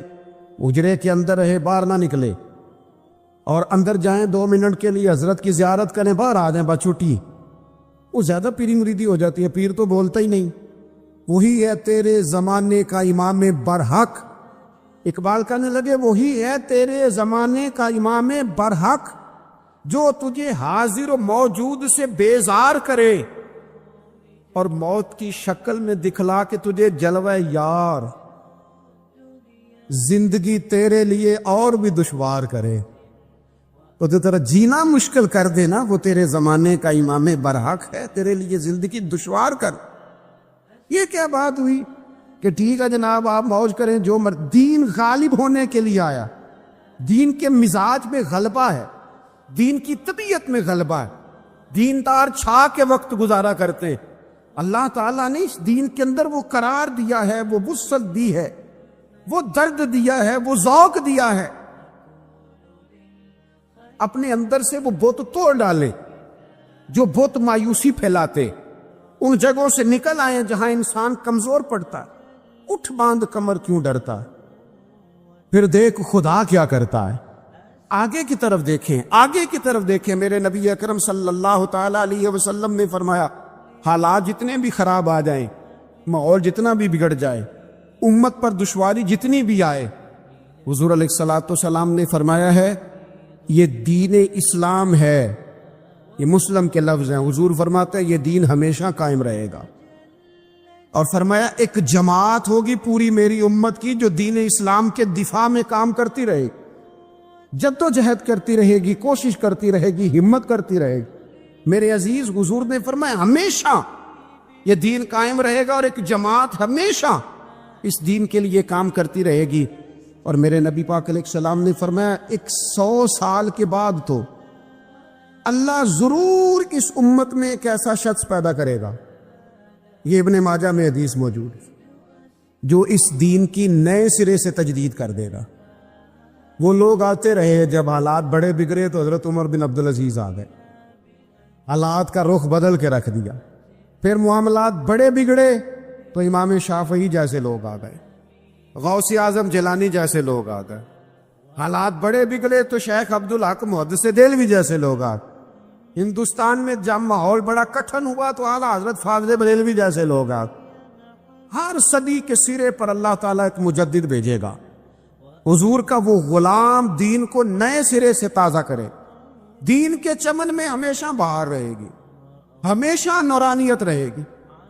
اجرے کے اندر رہے، باہر نہ نکلے، اور اندر جائیں 2 منٹ کے لیے حضرت کی زیارت کریں، باہر آ جائیں بس چھٹی، وہ زیادہ پیری مریدی ہو جاتی ہے۔ پیر تو بولتا ہی نہیں۔ وہی ہے تیرے زمانے کا امام برحق، اقبال کہنے لگے وہی ہے تیرے زمانے کا امام برحق، جو تجھے حاضر و موجود سے بیزار کرے اور موت کی شکل میں دکھلا کے تجھے جلوہ یار، زندگی تیرے لیے اور بھی دشوار کرے، تو جو تیرا جینا مشکل کر دے نا، وہ تیرے زمانے کا امام برحق ہے، تیرے لیے زندگی دشوار کر۔ یہ کیا بات ہوئی کہ ٹھیک ہے جناب آپ موج کریں جو دین غالب ہونے کے لیے آیا، دین کے مزاج میں غلبہ ہے، دین کی طبیعت میں غلبہ ہے، دیندار چھا کے وقت گزارا کرتے ہیں۔ اللہ تعالیٰ نے اس دین کے اندر وہ قرار دیا ہے، وہ وسعت دی ہے، وہ درد دیا ہے، وہ ذوق دیا ہے۔ اپنے اندر سے وہ بت توڑ ڈالے جو بت مایوسی پھیلاتے، ان جگہوں سے نکل آئے جہاں انسان کمزور پڑتا ہے۔ اٹھ باندھ کمر کیوں ڈرتا ہے، پھر دیکھ خدا کیا کرتا ہے۔ آگے کی طرف دیکھیں، آگے کی طرف دیکھیں۔ میرے نبی اکرم صلی اللہ تعالیٰ علیہ وسلم نے فرمایا، حالات جتنے بھی خراب آ جائیں، ماحول جتنا بھی بگڑ جائے، امت پر دشواری جتنی بھی آئے، حضور علیہ الصلوۃ والسلام نے فرمایا ہے یہ دین اسلام ہے۔ یہ مسلم کے لفظ ہیں، حضور فرماتے ہیں یہ دین ہمیشہ قائم رہے گا، اور فرمایا ایک جماعت ہوگی پوری میری امت کی جو دین اسلام کے دفاع میں کام کرتی رہے گی، جد و جہد کرتی رہے گی، کوشش کرتی رہے گی، ہمت کرتی رہے گی۔ میرے عزیز، حضور نے فرمایا ہمیشہ یہ دین قائم رہے گا، اور ایک جماعت ہمیشہ اس دین کے لیے کام کرتی رہے گی۔ اور میرے نبی پاک علیہ السلام نے فرمایا 100 سال کے بعد تو اللہ ضرور اس امت میں ایک ایسا شخص پیدا کرے گا، یہ ابن ماجہ میں حدیث موجود ہے، جو اس دین کی نئے سرے سے تجدید کر دے گا۔ وہ لوگ آتے رہے، جب حالات بڑے بگڑے تو حضرت عمر بن عبدالعزیز آ گئے، حالات کا رخ بدل کے رکھ دیا۔ پھر معاملات بڑے بگڑے تو امام شافعی جیسے لوگ آ گئے، غوث اعظم جیلانی جیسے لوگ آ گئے۔ حالات بڑے بگڑے تو شیخ عبدالحق محدث دہلوی جیسے لوگ آ گئے۔ ہندوستان میں جب ماحول بڑا کٹھن ہوا تو اعلیٰ حضرت فاضل بریلوی جیسے لوگ آ گئے۔ ہر صدی کے سرے پر اللہ تعالیٰ ایک مجدد بھیجے گا، حضور کا وہ غلام دین کو نئے سرے سے تازہ کرے۔ دین کے چمن میں ہمیشہ بہار رہے گی، ہمیشہ نورانیت رہے گی،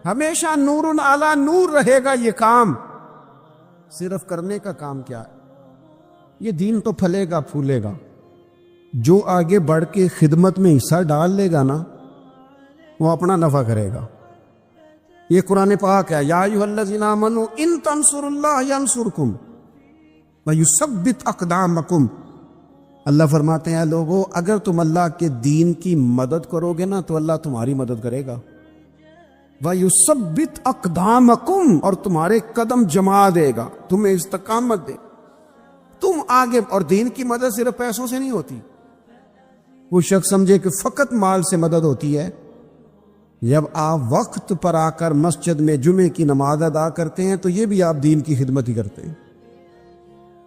ہمیشہ نور علی نور رہے گا۔ یہ کام صرف کرنے کا کام کیا ہے؟ یہ دین تو پھلے گا پھولے گا. جو آگے بڑھ کے خدمت میں حصہ ڈال لے گا نا وہ اپنا نفع کرے گا. یہ قرآن پاک ہے. یا ایھا الذین آمنوا ان تنصروا اللہ ینصرکم ویثبت اقدامکم. اللہ فرماتے ہیں لوگو اگر تم اللہ کے دین کی مدد کرو گے نا تو اللہ تمہاری مدد کرے گا. وَيُثَبِّتْ أَقْدَامَكُمْ اور تمہارے قدم جما دے گا, تمہیں استقامت دے. تم آگے, اور دین کی مدد صرف پیسوں سے نہیں ہوتی. وہ شخص سمجھے کہ فقط مال سے مدد ہوتی ہے. جب آپ وقت پر آ کر مسجد میں جمعے کی نماز ادا کرتے ہیں تو یہ بھی آپ دین کی خدمت ہی کرتے ہیں.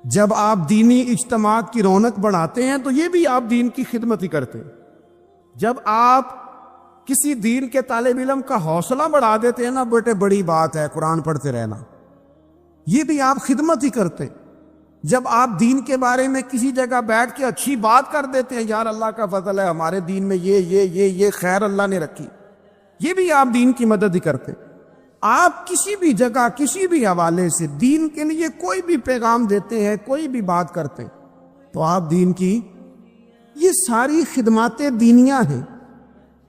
جب آپ دینی اجتماعات کی رونق بڑھاتے ہیں تو یہ بھی آپ دین کی خدمت ہی کرتے ہیں. جب آپ کسی دین کے طالب علم کا حوصلہ بڑھا دیتے ہیں نا, بیٹے بڑی بات ہے قرآن پڑھتے رہنا, یہ بھی آپ خدمت ہی کرتے. جب آپ دین کے بارے میں کسی جگہ بیٹھ کے اچھی بات کر دیتے ہیں, یار اللہ کا فضل ہے ہمارے دین میں یہ خیر اللہ نے رکھی, یہ بھی آپ دین کی مدد ہی کرتے. آپ کسی بھی جگہ کسی بھی حوالے سے دین کے لیے کوئی بھی پیغام دیتے ہیں, کوئی بھی بات کرتے تو آپ دین کی, یہ ساری خدمات دینیاں ہیں,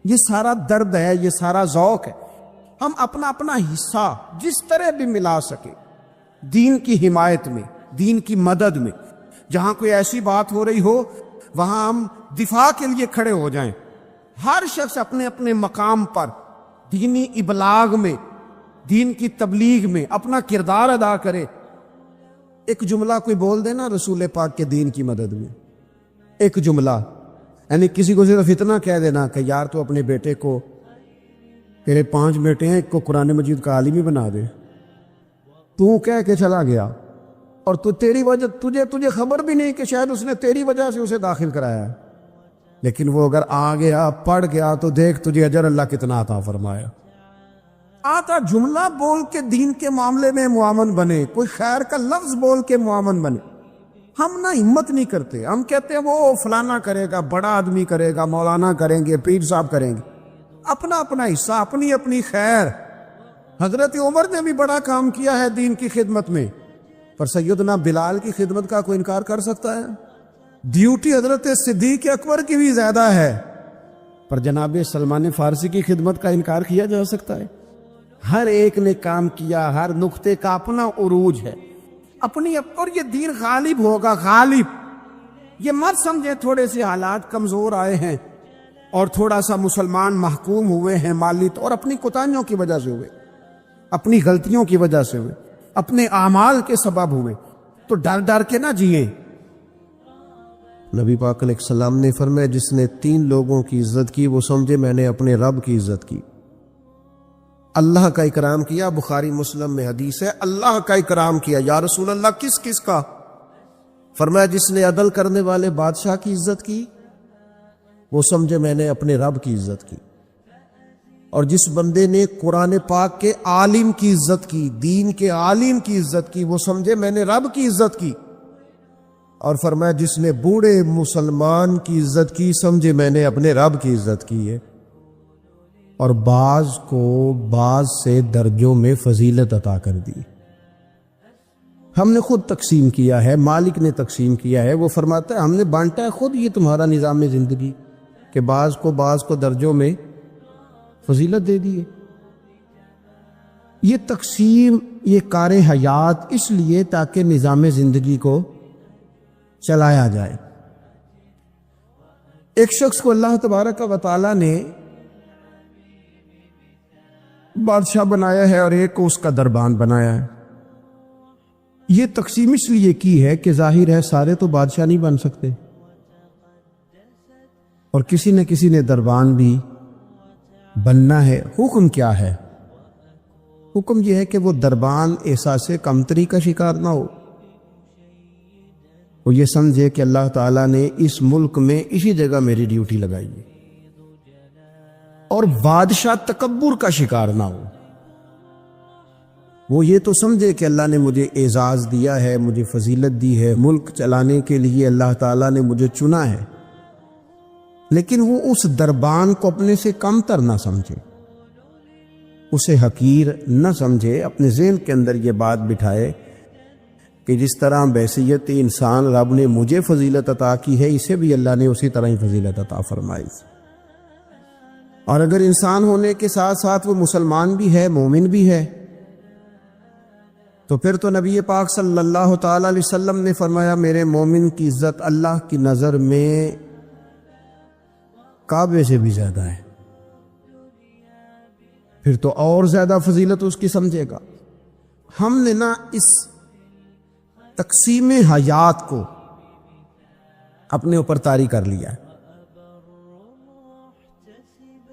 یہ سارا درد ہے, یہ سارا ذوق ہے. ہم اپنا اپنا حصہ جس طرح بھی ملا سکے دین کی حمایت میں, دین کی مدد میں. جہاں کوئی ایسی بات ہو رہی ہو وہاں ہم دفاع کے لیے کھڑے ہو جائیں. ہر شخص اپنے اپنے مقام پر دینی ابلاغ میں, دین کی تبلیغ میں اپنا کردار ادا کرے. ایک جملہ کوئی بول دے نا رسول پاک کے دین کی مدد میں, ایک جملہ, یعنی کسی کو صرف اتنا کہہ دینا کہ یار تو اپنے بیٹے کو, تیرے 5 بیٹے ہیں, ایک کو قرآن مجید کا عالم ہی بنا دے. تو کہہ کے چلا گیا اور تو تیری وجہ تجھے خبر بھی نہیں کہ شاید اس نے تیری وجہ سے اسے داخل کرایا ہے. لیکن وہ اگر آ گیا پڑھ گیا تو دیکھ تجھے اجر اللہ کتنا عطا فرمایا. آتا جملہ بول کے دین کے معاملے میں معاون بنے, کوئی خیر کا لفظ بول کے معاون بنے. ہم نہ ہمت نہیں کرتے, ہم کہتے ہیں وہ فلانا کرے گا, بڑا آدمی کرے گا, مولانا کریں گے, پیر صاحب کریں گے. اپنا اپنا حصہ, اپنی اپنی خیر. حضرت عمر نے بھی بڑا کام کیا ہے دین کی خدمت میں, پر سیدنا بلال کی خدمت کا کوئی انکار کر سکتا ہے؟ ڈیوٹی حضرت صدیق اکبر کی بھی زیادہ ہے, پر جناب سلمان فارسی کی خدمت کا انکار کیا جا سکتا ہے؟ ہر ایک نے کام کیا, ہر نقطے کا اپنا عروج ہے اپنی, اور یہ دین غالب ہوگا, غالب. یہ مت سمجھے تھوڑے سے حالات کمزور آئے ہیں اور تھوڑا سا مسلمان محکوم ہوئے ہیں مالی, اور اپنی کوتاہیوں کی وجہ سے ہوئے, اپنی غلطیوں کی وجہ سے ہوئے, اپنے اعمال کے سبب ہوئے, تو ڈر ڈر کے نہ جئیں. نبی پاک علیہ السلام نے فرمایا جس نے 3 لوگوں کی عزت کی وہ سمجھے میں نے اپنے رب کی عزت کی. اللہ کا اکرام کیا, بخاری مسلم میں حدیث ہے, اللہ کا اکرام کیا. یا رسول اللہ کس کس کا؟ فرمایا جس نے عدل کرنے والے بادشاہ کی عزت کی وہ سمجھے میں نے اپنے رب کی عزت کی. اور جس بندے نے قرآن پاک کے عالم کی عزت کی, دین کے عالم کی عزت کی, وہ سمجھے میں نے رب کی عزت کی. اور فرمایا جس نے بوڑھے مسلمان کی عزت کی سمجھے میں نے اپنے رب کی عزت کی ہے. اور بعض کو بعض سے درجوں میں فضیلت عطا کر دی. ہم نے خود تقسیم کیا ہے, مالک نے تقسیم کیا ہے. وہ فرماتا ہے ہم نے بانٹا ہے خود, یہ تمہارا نظام زندگی کہ بعض کو درجوں میں فضیلت دے دی ہے. یہ تقسیم, یہ کار حیات اس لیے تاکہ نظام زندگی کو چلایا جائے. ایک شخص کو اللہ تبارک و تعالی نے بادشاہ بنایا ہے اور ایک کو اس کا دربان بنایا ہے. یہ تقسیم اس لیے کی ہے کہ ظاہر ہے سارے تو بادشاہ نہیں بن سکتے, اور کسی نہ کسی نے دربان بھی بننا ہے. حکم کیا ہے؟ حکم یہ ہے کہ وہ دربان احساس کمتری کا شکار نہ ہو. وہ یہ سمجھے کہ اللہ تعالیٰ نے اس ملک میں اسی جگہ میری ڈیوٹی لگائی ہے, اور بادشاہ تکبر کا شکار نہ ہو. وہ یہ تو سمجھے کہ اللہ نے مجھے اعزاز دیا ہے, مجھے فضیلت دی ہے, ملک چلانے کے لیے اللہ تعالیٰ نے مجھے چنا ہے, لیکن وہ اس دربان کو اپنے سے کم تر نہ سمجھے, اسے حقیر نہ سمجھے. اپنے ذہن کے اندر یہ بات بٹھائے کہ جس طرح بحیثیت انسان رب نے مجھے فضیلت عطا کی ہے، اسے بھی اللہ نے اسی طرح ہی فضیلت عطا فرمائی۔ اور اگر انسان ہونے کے ساتھ ساتھ وہ مسلمان بھی ہے، مومن بھی ہے، تو پھر تو نبی پاک صلی اللہ تعالی علیہ وسلم نے فرمایا میرے مومن کی عزت اللہ کی نظر میں کعبے سے بھی زیادہ ہے، پھر تو اور زیادہ فضیلت اس کی سمجھے گا۔ ہم نے نا اس تقسیم حیات کو اپنے اوپر طاری کر لیا ہے،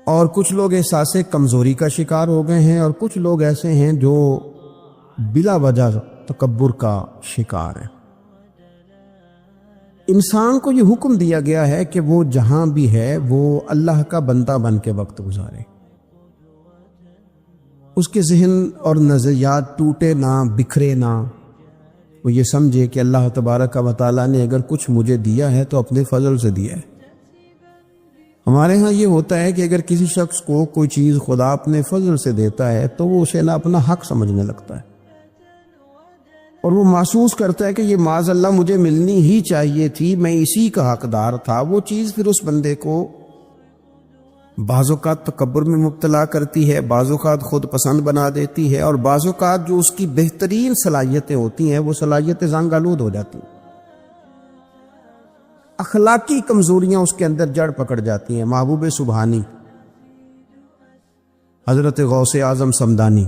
اور کچھ لوگ احساس کمزوری کا شکار ہو گئے ہیں، اور کچھ لوگ ایسے ہیں جو بلا وجہ تکبر کا شکار ہے۔ انسان کو یہ حکم دیا گیا ہے کہ وہ جہاں بھی ہے وہ اللہ کا بندہ بن کے وقت گزارے، اس کے ذہن اور نظریات ٹوٹے نہ، بکھرے نہ، وہ یہ سمجھے کہ اللہ تبارک و تعالیٰ نے اگر کچھ مجھے دیا ہے تو اپنے فضل سے دیا ہے۔ ہمارے ہاں یہ ہوتا ہے کہ اگر کسی شخص کو کوئی چیز خدا اپنے فضل سے دیتا ہے تو وہ اسے نہ اپنا حق سمجھنے لگتا ہے، اور وہ محسوس کرتا ہے کہ یہ معاذ اللہ مجھے ملنی ہی چاہیے تھی، میں اسی کا حقدار تھا۔ وہ چیز پھر اس بندے کو بعض اوقات تکبر میں مبتلا کرتی ہے، بعض اوقات خود پسند بنا دیتی ہے، اور بعض اوقات جو اس کی بہترین صلاحیتیں ہوتی ہیں وہ صلاحیتیں زنگ آلود ہو جاتی ہیں، اخلاقی کمزوریاں اس کے اندر جڑ پکڑ جاتی ہیں۔ محبوب سبحانی حضرت غوث اعظم صمدانی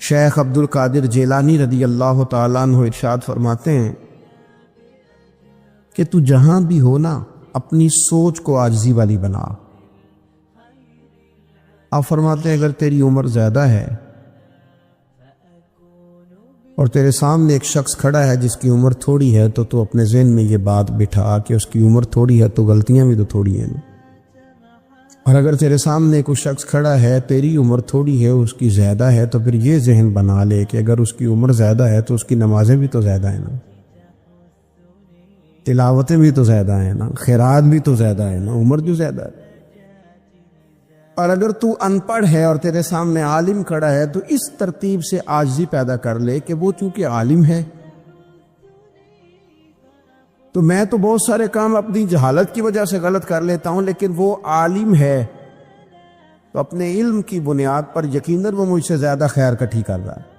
شیخ عبد القادر جیلانی رضی اللہ تعالیٰ عنہ ارشاد فرماتے ہیں کہ تو جہاں بھی ہو نا اپنی سوچ کو عاجزی والی بنا۔ آپ فرماتے ہیں اگر تیری عمر زیادہ ہے اور تیرے سامنے ایک شخص کھڑا ہے جس کی عمر تھوڑی ہے تو اپنے ذہن میں یہ بات بٹھا کہ اس کی عمر تھوڑی ہے تو غلطیاں بھی تو تھوڑی ہیں، اور اگر تیرے سامنے کوئی شخص کھڑا ہے تیری عمر تھوڑی ہے اس کی زیادہ ہے تو پھر یہ ذہن بنا لے کہ اگر اس کی عمر زیادہ ہے تو اس کی نمازیں بھی تو زیادہ ہیں نا، تلاوتیں بھی تو زیادہ ہیں نا، خیرات بھی تو زیادہ ہے نا، عمر جو زیادہ ہے۔ اور اگر تو ان پڑھ ہے اور تیرے سامنے عالم کھڑا ہے تو اس ترتیب سے عاجزی پیدا کر لے کہ وہ چونکہ عالم ہے تو میں تو بہت سارے کام اپنی جہالت کی وجہ سے غلط کر لیتا ہوں، لیکن وہ عالم ہے تو اپنے علم کی بنیاد پر یقیناً وہ مجھ سے زیادہ خیر کٹھی کر رہا ہے۔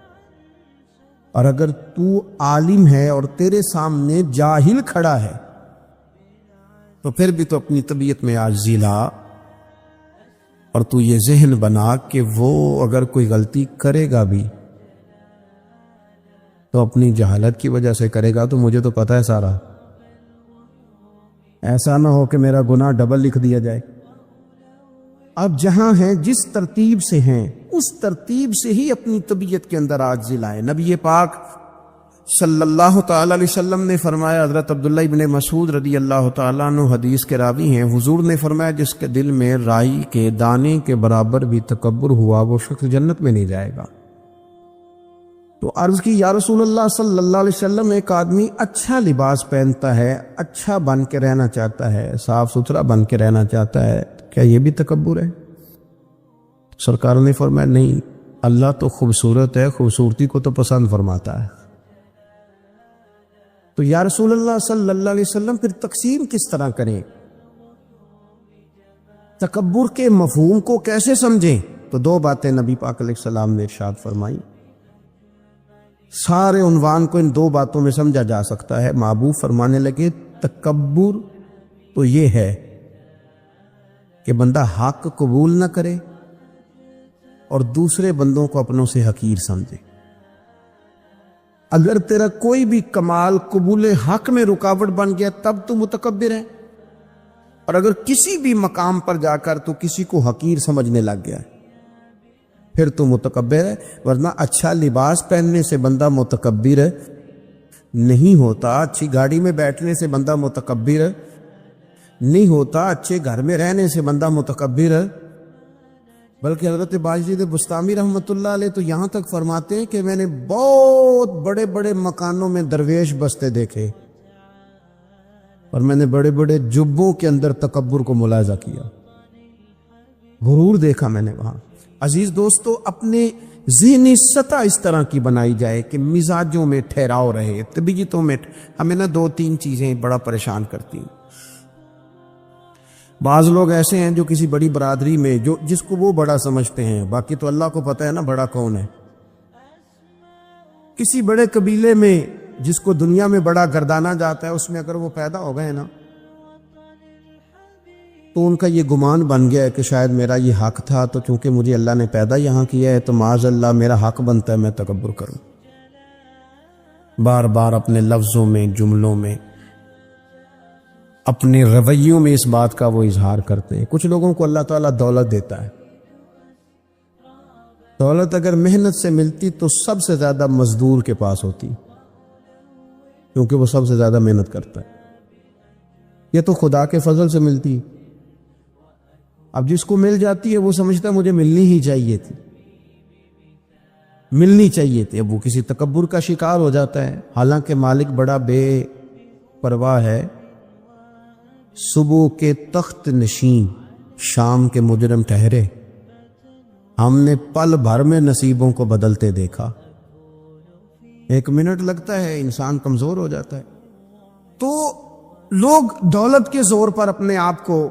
اور اگر تو عالم ہے اور تیرے سامنے جاہل کھڑا ہے تو پھر بھی تو اپنی طبیعت میں عاجزی لا، اور تو یہ ذہن بنا کہ وہ اگر کوئی غلطی کرے گا بھی تو اپنی جہالت کی وجہ سے کرے گا، تو مجھے تو پتہ ہے سارا، ایسا نہ ہو کہ میرا گناہ ڈبل لکھ دیا جائے۔ اب جہاں ہیں جس ترتیب سے ہیں اس ترتیب سے ہی اپنی طبیعت کے اندر عاجزی لائیں۔ نبی پاک صلی اللہ تعالی علیہ وسلم نے فرمایا، حضرت عبداللہ ابن مسعود رضی اللہ تعالیٰ عنہ حدیث کے راوی ہیں، حضور نے فرمایا جس کے دل میں رائی کے دانے کے برابر بھی تکبر ہوا وہ شخص جنت میں نہیں جائے گا۔ تو عرض کی یا رسول اللہ صلی اللہ علیہ وسلم، ایک آدمی اچھا لباس پہنتا ہے، اچھا بن کے رہنا چاہتا ہے، صاف ستھرا بن کے رہنا چاہتا ہے، کیا یہ بھی تکبر ہے؟ سرکار نے فرمایا نہیں، اللہ تو خوبصورت ہے، خوبصورتی کو تو پسند فرماتا ہے۔ تو یا رسول اللہ صلی اللہ علیہ وسلم پھر تقسیم کس طرح کریں؟ تکبر کے مفہوم کو کیسے سمجھیں؟ تو دو باتیں نبی پاک علیہ السلام نے ارشاد فرمائی۔ سارے عنوان کو ان دو باتوں میں سمجھا جا سکتا ہے۔ محبوب فرمانے لگے تکبر تو یہ ہے کہ بندہ حق قبول نہ کرے اور دوسرے بندوں کو اپنوں سے حقیر سمجھے۔ اگر تیرا کوئی بھی کمال قبول حق میں رکاوٹ بن گیا تب تو متکبر ہے، اور اگر کسی بھی مقام پر جا کر تو کسی کو حقیر سمجھنے لگ گیا پھر تو متکبر ہے۔ ورنہ اچھا لباس پہننے سے بندہ متکبر نہیں ہوتا، اچھی گاڑی میں بیٹھنے سے بندہ متکبر نہیں ہوتا، اچھے گھر میں رہنے سے بندہ متکبر، بلکہ حضرت باجید بستامی رحمۃ اللہ علیہ تو یہاں تک فرماتے ہیں کہ میں نے بہت بڑے بڑے مکانوں میں درویش بستے دیکھے اور میں نے بڑے بڑے جبوں کے اندر تکبر کو ملاحظہ کیا، غرور دیکھا میں نے وہاں۔ عزیز دوستو، اپنے ذہنی سطح اس طرح کی بنائی جائے کہ مزاجوں میں ٹھہراؤ رہے، طبیعتوں میں۔ ہمیں نا 2-3 چیزیں بڑا پریشان کرتی ہیں۔ بعض لوگ ایسے ہیں جو کسی بڑی برادری میں جس کو وہ بڑا سمجھتے ہیں، باقی تو اللہ کو پتہ ہے نا بڑا کون ہے۔ کسی بڑے قبیلے میں جس کو دنیا میں بڑا گردانا جاتا ہے، اس میں اگر وہ پیدا ہو گئے نا تو ان کا یہ گمان بن گیا ہے کہ شاید میرا یہ حق تھا، تو چونکہ مجھے اللہ نے پیدا یہاں کیا ہے تو معاذ اللہ میرا حق بنتا ہے میں تکبر کروں۔ بار بار اپنے لفظوں میں، جملوں میں، اپنے رویوں میں اس بات کا وہ اظہار کرتے ہیں۔ کچھ لوگوں کو اللہ تعالیٰ دولت دیتا ہے، دولت اگر محنت سے ملتی تو سب سے زیادہ مزدور کے پاس ہوتی، کیونکہ وہ سب سے زیادہ محنت کرتا ہے۔ یہ تو خدا کے فضل سے ملتی، اب جس کو مل جاتی ہے وہ سمجھتا ہے مجھے ملنی ہی چاہیے تھی، ملنی چاہیے تھی، اب وہ کسی تکبر کا شکار ہو جاتا ہے۔ حالانکہ مالک بڑا بے پرواہ ہے۔ صبح کے تخت نشین شام کے مجرم ٹھہرے، ہم نے پل بھر میں نصیبوں کو بدلتے دیکھا۔ 1 منٹ لگتا ہے، انسان کمزور ہو جاتا ہے۔ تو لوگ دولت کے زور پر اپنے آپ کو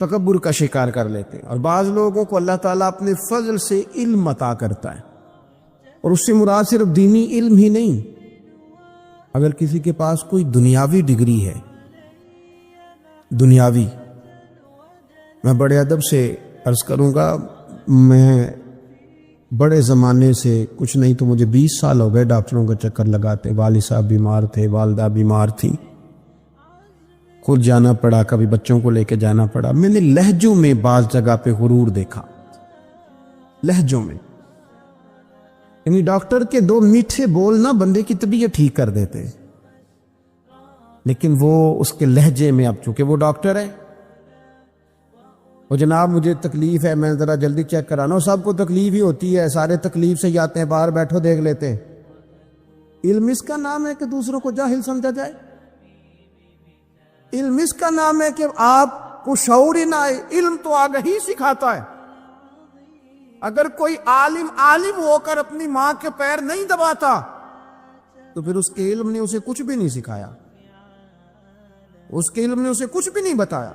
تکبر کا شکار کر لیتے ہیں، اور بعض لوگوں کو اللہ تعالیٰ اپنے فضل سے علم عطا کرتا ہے، اور اس سے مراد صرف دینی علم ہی نہیں۔ اگر کسی کے پاس کوئی دنیاوی ڈگری ہے، دنیاوی، میں بڑے ادب سے عرض کروں گا، میں بڑے زمانے سے کچھ نہیں تو مجھے 20 سال ہو گئے ڈاکٹروں کا چکر لگاتے، والد صاحب بیمار تھے، والدہ بیمار تھی، خود جانا پڑا، کبھی بچوں کو لے کے جانا پڑا۔ میں نے لہجوں میں بعض جگہ پہ غرور دیکھا، لہجوں میں، یعنی ڈاکٹر کے 2 میٹھے بول نہ بندے کی طبیعت ٹھیک کر دیتے، لیکن وہ اس کے لہجے میں، اب چونکہ وہ ڈاکٹر ہے، وہ جناب مجھے تکلیف ہے، میں ذرا جلدی چیک کرانا ہوں، سب کو تکلیف ہی ہوتی ہے، سارے تکلیف سے ہی آتے ہیں، باہر بیٹھو دیکھ لیتے ہیں۔ علم اس کا نام ہے کہ دوسروں کو جاہل سمجھا جائے؟ علم اس کا نام ہے کہ آپ کو شعور ہی نہ آئے؟ علم تو آگہی سکھاتا ہے۔ اگر کوئی عالم ہو کر اپنی ماں کے پیر نہیں دباتا تو پھر اس کے علم نے اسے کچھ بھی نہیں سکھایا، اس کے علم نے اسے کچھ بھی نہیں بتایا۔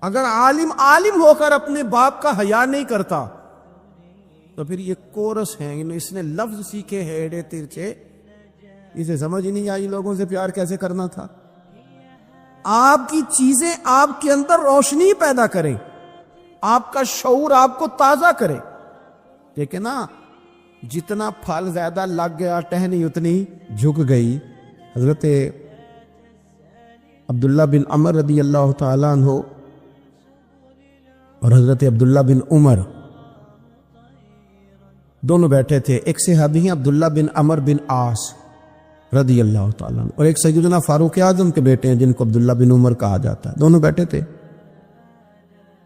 اگر عالم ہو کر اپنے باپ کا حیا نہیں کرتا تو پھر یہ کورس ہیں، اس نے لفظ سیکھے ہیڑے ترچے، اسے سمجھ ہی نہیں آئی لوگوں سے پیار کیسے کرنا تھا۔ آپ کی چیزیں آپ کے اندر روشنی پیدا کریں، آپ کا شعور آپ کو تازہ کرے۔ لیکن نا جتنا پھل زیادہ لگ گیا ٹہنی اتنی جھک گئی۔ حضرت عبداللہ بن عمر رضی اللہ تعالیٰ عنہ اور حضرت عبداللہ بن عمر دونوں بیٹھے تھے، ایک صحابی ہیں عبداللہ بن عمر بن عاص رضی اللہ تعالیٰ عنہ، اور ایک سیدنا فاروق اعظم کے بیٹے ہیں جن کو عبداللہ بن عمر کہا جاتا ہے، دونوں بیٹھے تھے۔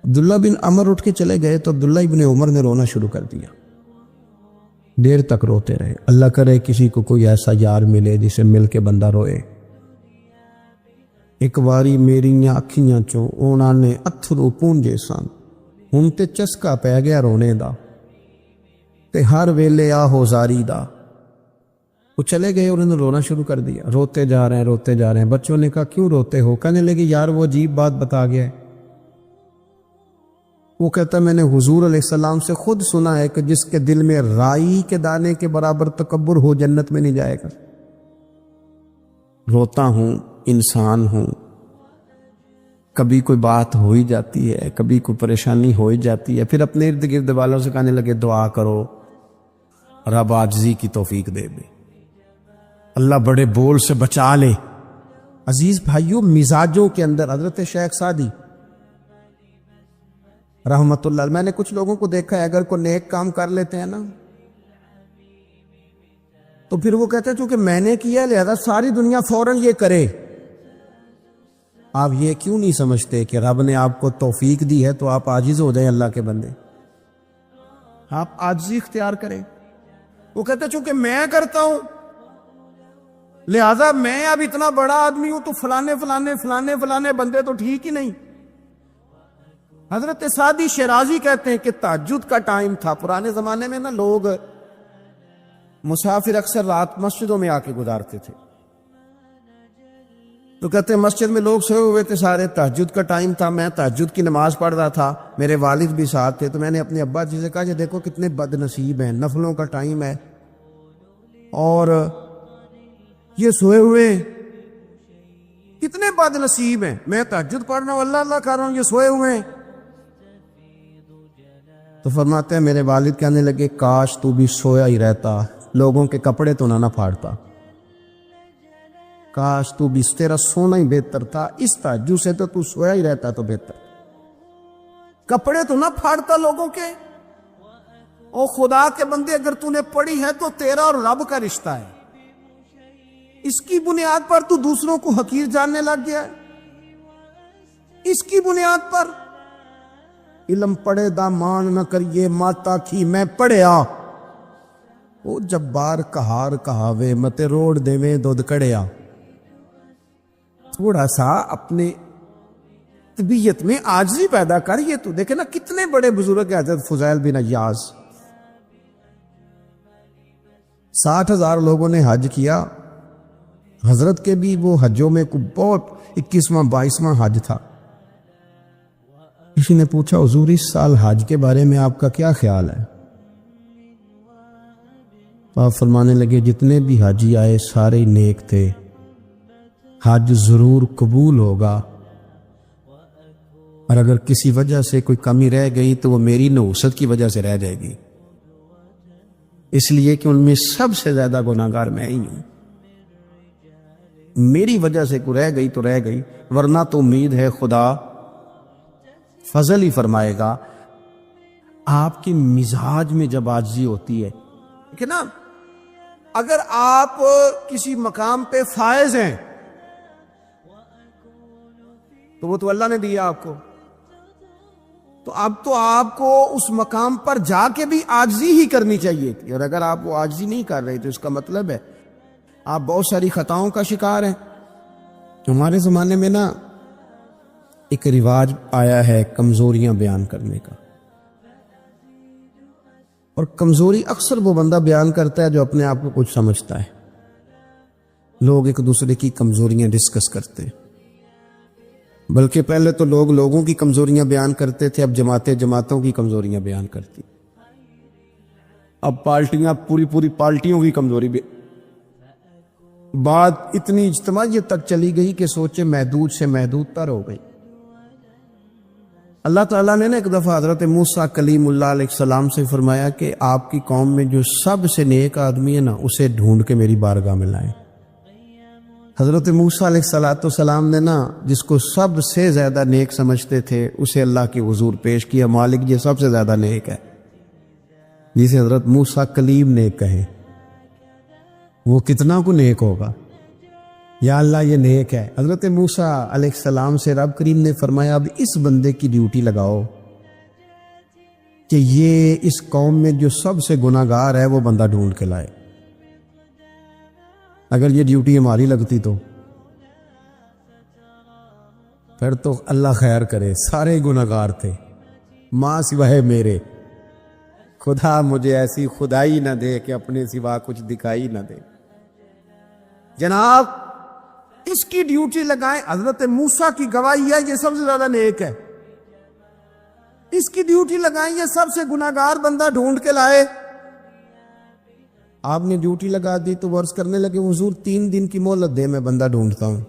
عبداللہ بن عمر اٹھ کے چلے گئے تو عبداللہ ابن عمر نے رونا شروع کر دیا، دیر تک روتے رہے۔ اللہ کرے کسی کو کوئی ایسا یار ملے جسے مل کے بندہ روئے۔ ایک واری میریاں اکھیاں چوں اونا نے اتھرو پونجے سن، ہن تے چسکا پہ گیا رونے دا، تے ہر ویلے آہو زاری دا۔ وہ چلے گئے اور انہوں نے رونا شروع کر دیا، روتے جا رہے ہیں۔ بچوں نے کہا کیوں روتے ہو؟ کہنے لگے یار وہ عجیب بات بتا گیا ہے۔ وہ کہتا میں نے حضور علیہ السلام سے خود سنا ہے کہ جس کے دل میں رائی کے دانے کے برابر تکبر ہو جنت میں نہیں جائے گا۔ روتا ہوں، انسان ہوں، کبھی کوئی بات ہو ہی جاتی ہے، کبھی کوئی پریشانی ہو ہی جاتی ہے، پھر اپنے ارد گرد والوں سے کہنے لگے دعا کرو، رب عاجزی کی توفیق دے دے، اللہ بڑے بول سے بچا لے۔ عزیز بھائیوں، مزاجوں کے اندر حضرت شیخ سعدی رحمت اللہ، میں نے کچھ لوگوں کو دیکھا ہے اگر کوئی نیک کام کر لیتے ہیں نا تو پھر وہ کہتے ہیں چونکہ میں نے کیا لہذا ساری دنیا فوراً یہ کرے۔ آپ یہ کیوں نہیں سمجھتے کہ رب نے آپ کو توفیق دی ہے تو آپ عاجز ہو جائیں اللہ کے بندے، آپ عاجزی اختیار کریں۔ وہ کہتے ہیں چونکہ میں کرتا ہوں لہذا میں اب اتنا بڑا آدمی ہوں تو فلانے بندے تو ٹھیک ہی نہیں۔ حضرت سعدی شیرازی کہتے ہیں کہ تہجد کا ٹائم تھا. پرانے زمانے میں نا لوگ مسافر اکثر رات مسجدوں میں آ کے گزارتے تھے. تو کہتے ہیں مسجد میں لوگ سوئے ہوئے تھے سارے, تہجد کا ٹائم تھا, میں تہجد کی نماز پڑھ رہا تھا, میرے والد بھی ساتھ تھے. تو میں نے اپنے ابا جی سے کہا کہ دیکھو کتنے بد نصیب ہیں, نفلوں کا ٹائم ہے اور یہ سوئے ہوئے, کتنے بد نصیب ہیں. میں تہجد پڑھ رہا ہوں, اللہ اللہ کر رہا ہوں, یہ سوئے ہوئے ہیں. تو فرماتے ہیں میرے والد کہنے لگے کاش تو بھی سویا ہی رہتا, لوگوں کے کپڑے تو نہ پھاڑتا. کاش تو بھی, تیرا سونا ہی بہتر تھا, اس تہجد سے تو سویا ہی رہتا تو بہتر, کپڑے تو نہ پھاڑتا لوگوں کے. او خدا کے بندے, اگر تو نے پڑھی ہے تو تیرا اور رب کا رشتہ ہے, اس کی بنیاد پر تو دوسروں کو حقیر جاننے لگ گیا ہے. اس کی بنیاد پر علم پڑھے دا مان نہ کریے, ماتا کی میں پڑھیا, او جبار کہار کہاوے متے روڑ دیویں دودھ کڑیا. تھوڑا سا اپنے طبیعت میں عاجزی پیدا کر. یہ تو دیکھے نا کتنے بڑے بزرگ ہیں, حضرت فضیل بن عیاض, 60,000 لوگوں نے حج کیا. حضرت کے بھی وہ حجوں میں بہت 21واں 22واں حج تھا. کسی نے پوچھا حضور اس سال حج کے بارے میں آپ کا کیا خیال ہے؟ تو آپ فرمانے لگے جتنے بھی حاجی آئے سارے نیک تھے, حج ضرور قبول ہوگا, اور اگر کسی وجہ سے کوئی کمی رہ گئی تو وہ میری نحوست کی وجہ سے رہ جائے گی, اس لیے کہ ان میں سب سے زیادہ گناہگار میں ہی ہوں. میری وجہ سے کوئی رہ گئی تو رہ گئی, ورنہ تو امید ہے خدا فضل ہی فرمائے گا. آپ کے مزاج میں جب عاجزی ہوتی ہے کہ نا, اگر آپ کسی مقام پہ فائز ہیں تو وہ تو اللہ نے دیا آپ کو, تو اب تو آپ کو اس مقام پر جا کے بھی عاجزی ہی کرنی چاہیے تھی. اور اگر آپ وہ عاجزی نہیں کر رہے تو اس کا مطلب ہے آپ بہت ساری خطاؤں کا شکار ہیں. ہمارے زمانے میں نا ایک رواج آیا ہے کمزوریاں بیان کرنے کا, اور کمزوری اکثر وہ بندہ بیان کرتا ہے جو اپنے آپ کو کچھ سمجھتا ہے. لوگ ایک دوسرے کی کمزوریاں ڈسکس کرتے ہیں, بلکہ پہلے تو لوگ لوگوں کی کمزوریاں بیان کرتے تھے, اب جماعتیں جماعتوں کی کمزوریاں بیان کرتی, اب پارٹیاں پوری پارٹیوں کی کمزوری بھی. بات اتنی اجتماعیت تک چلی گئی کہ سوچے محدود سے محدود تر ہو گئی. اللہ تعالیٰ نے ایک دفعہ حضرت موسیٰ کلیم اللہ علیہ السلام سے فرمایا کہ آپ کی قوم میں جو سب سے نیک آدمی ہے نا, اسے ڈھونڈ کے میری بارگاہ میں لائیں. حضرت موسیٰ علیہ السلام نے نا جس کو سب سے زیادہ نیک سمجھتے تھے اسے اللہ کے حضور پیش کیا, مالک یہ سب سے زیادہ نیک ہے, جسے حضرت موسیٰ کلیم نیک کہیں. وہ کتنا کو نیک ہوگا, یا اللہ یہ نیک ہے. حضرت موسیٰ علیہ السلام سے رب کریم نے فرمایا اب اس بندے کی ڈیوٹی لگاؤ کہ یہ اس قوم میں جو سب سے گناہگار ہے وہ بندہ ڈھونڈ کے لائے. اگر یہ ڈیوٹی ہماری لگتی تو پھر تو اللہ خیر کرے, سارے گناہگار تھے ماں سوائے میرے. خدا مجھے ایسی خدائی نہ دے کہ اپنے سوا کچھ دکھائی نہ دے. جناب اس کی ڈیوٹی لگائیں. حضرت موسیٰ کی گواہی ہے یہ سب سے زیادہ نیک ہے, اس کی ڈیوٹی لگائیں, یہ سب سے گناہگار بندہ ڈھونڈ کے لائے. آپ نے ڈیوٹی لگا دی تو وہ عرض کرنے لگے حضور 3 دن کی مہلت دے, میں بندہ ڈھونڈتا ہوں.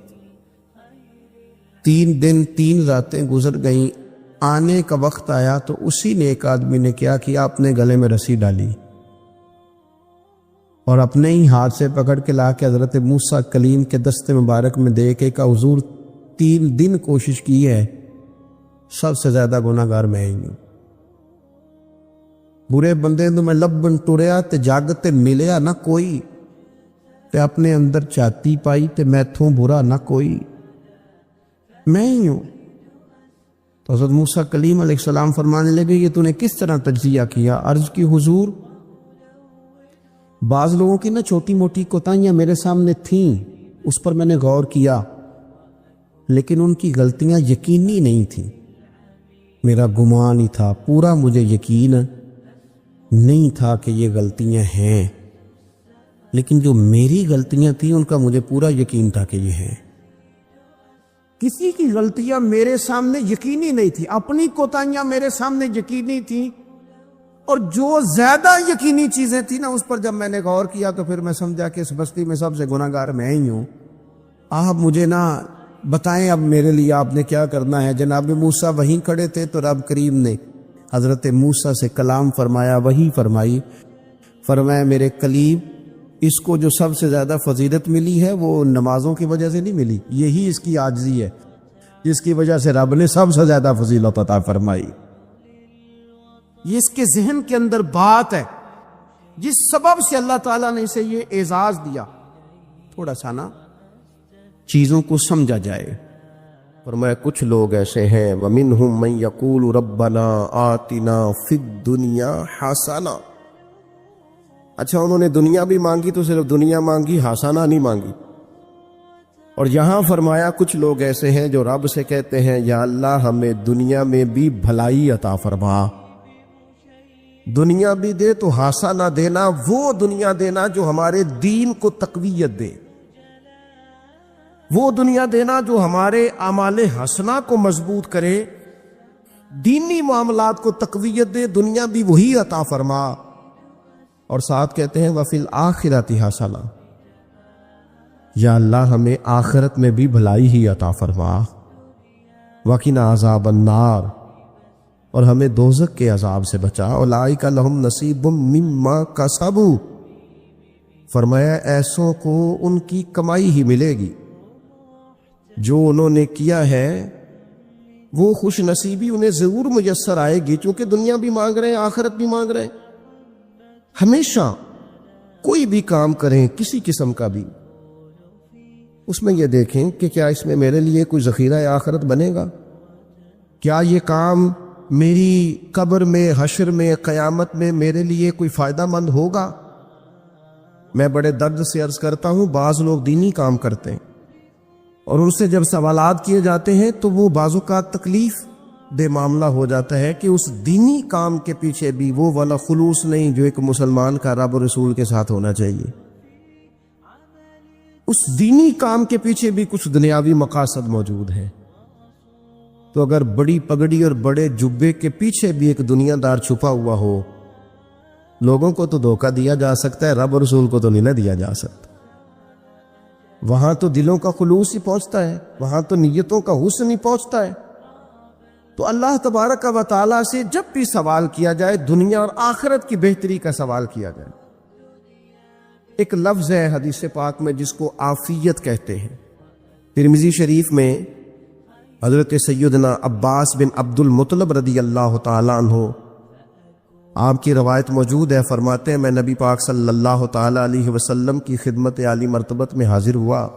3 دن 3 راتیں گزر گئیں, آنے کا وقت آیا تو اسی نیک آدمی نے کیا کیا, اپنے گلے میں رسی ڈالی اور اپنے ہی ہاتھ سے پکڑ کے لا کے حضرت موسیٰ کلیم کے دست مبارک میں دے کے کہا حضور 3 دن کوشش کی ہے, سب سے زیادہ گناہگار میں ہی ہوں. برے بندے تو میں لبن ٹریا تے جگ تے ملیا نہ کوئی, تے اپنے اندر چاتی پائی تے میتھوں برا نہ کوئی, میں ہی ہوں. تو حضرت موسیٰ کلیم علیہ السلام فرمانے لگے یہ تو نے کس طرح تجزیہ کیا؟ عرض کی حضور بعض لوگوں کی نا چھوٹی موٹی کوتاہیاں میرے سامنے تھیں, اس پر میں نے غور کیا, لیکن ان کی غلطیاں یقینی نہیں تھیں. میرا گمان ہی تھا، پورا مجھے یقین نہیں تھا کہ یہ غلطیاں ہیں، لیکن جو میری غلطیاں تھیں ان کا مجھے پورا یقین تھا کہ یہ ہیں۔ کسی کی غلطیاں میرے سامنے یقینی نہیں تھی، اپنی کوتاہیاں میرے سامنے یقینی تھیں، اور جو زیادہ یقینی چیزیں تھیں نا اس پر جب میں نے غور کیا تو پھر میں سمجھا کہ اس بستی میں سب سے گناہ گار میں ہی ہوں۔ آپ مجھے نہ بتائیں اب میرے لیے آپ نے کیا کرنا ہے۔ جناب موسیٰ وہیں کھڑے تھے تو رب کریم نے حضرت موسیٰ سے کلام فرمایا، وہی فرمائی، فرمایا میرے کلیم اس کو جو سب سے زیادہ فضیلت ملی ہے وہ نمازوں کی وجہ سے نہیں ملی، یہی اس کی عاجزی ہے جس کی وجہ سے رب نے سب سے زیادہ فضیلت عطا فرمائی۔ یہ اس کے ذہن کے اندر بات ہے جس سبب سے اللہ تعالیٰ نے اسے یہ اعزاز دیا۔ تھوڑا سا نا چیزوں کو سمجھا جائے۔ فرمایا کچھ لوگ ایسے ہیں وَمِنْهُمْ مَنْ يَقُولُ رَبَّنَا آتِنَا فِي الدُّنْيَا حَسَنَةً۔ اچھا انہوں نے دنیا بھی مانگی تو صرف دنیا مانگی، حسنہ نہیں مانگی۔ اور یہاں فرمایا کچھ لوگ ایسے ہیں جو رب سے کہتے ہیں یا اللہ ہمیں دنیا میں بھی بھلائی عطا فرما، دنیا بھی دے تو حسنہ دینا، وہ دنیا دینا جو ہمارے دین کو تقویت دے، وہ دنیا دینا جو ہمارے اعمال حسنہ کو مضبوط کرے، دینی معاملات کو تقویت دے، دنیا بھی وہی عطا فرما۔ اور ساتھ کہتے ہیں وَفِي الْآخِرَةِ حَسَنَةً، یا اللہ ہمیں آخرت میں بھی بھلائی ہی عطا فرما، وَقِنَا عَذَابَ النَّارِ، اور ہمیں دوزخ کے عذاب سے بچا، اولئک لہم نصیب مما کسبوا، فرمایا ایسوں کو ان کی کمائی ہی ملے گی، جو انہوں نے کیا ہے وہ خوش نصیبی انہیں ضرور میسر آئے گی، چونکہ دنیا بھی مانگ رہے ہیں آخرت بھی مانگ رہے ہیں۔ ہمیشہ کوئی بھی کام کریں کسی قسم کا بھی، اس میں یہ دیکھیں کہ کیا اس میں میرے لیے کوئی ذخیرہ آخرت بنے گا، کیا یہ کام میری قبر میں، حشر میں، قیامت میں میرے لیے کوئی فائدہ مند ہوگا۔ میں بڑے درد سے عرض کرتا ہوں بعض لوگ دینی کام کرتے ہیں اور ان سے جب سوالات کیے جاتے ہیں تو وہ بعض اوقات تکلیف دہ معاملہ ہو جاتا ہے کہ اس دینی کام کے پیچھے بھی وہ والا خلوص نہیں جو ایک مسلمان کا رب و رسول کے ساتھ ہونا چاہیے۔ اس دینی کام کے پیچھے بھی کچھ دنیاوی مقاصد موجود ہیں، تو اگر بڑی پگڑی اور بڑے جبے کے پیچھے بھی ایک دنیا دار چھپا ہوا ہو، لوگوں کو تو دھوکہ دیا جا سکتا ہے، رب و رسول کو تو نہیں نہ دیا جا سکتا۔ وہاں تو دلوں کا خلوص ہی پہنچتا ہے، وہاں تو نیتوں کا حسن ہی پہنچتا ہے۔ تو اللہ تبارک و تعالیٰ سے جب بھی سوال کیا جائے دنیا اور آخرت کی بہتری کا سوال کیا جائے۔ ایک لفظ ہے حدیث پاک میں جس کو عافیت کہتے ہیں، ترمذی شریف میں حضرت سیدنا عباس بن عبد المطلب رضی اللہ تعالیٰ عنہ آپ کی روایت موجود ہے، فرماتے ہیں میں نبی پاک صلی اللہ تعالیٰ علیہ وسلم کی خدمت عالی مرتبت میں حاضر ہوا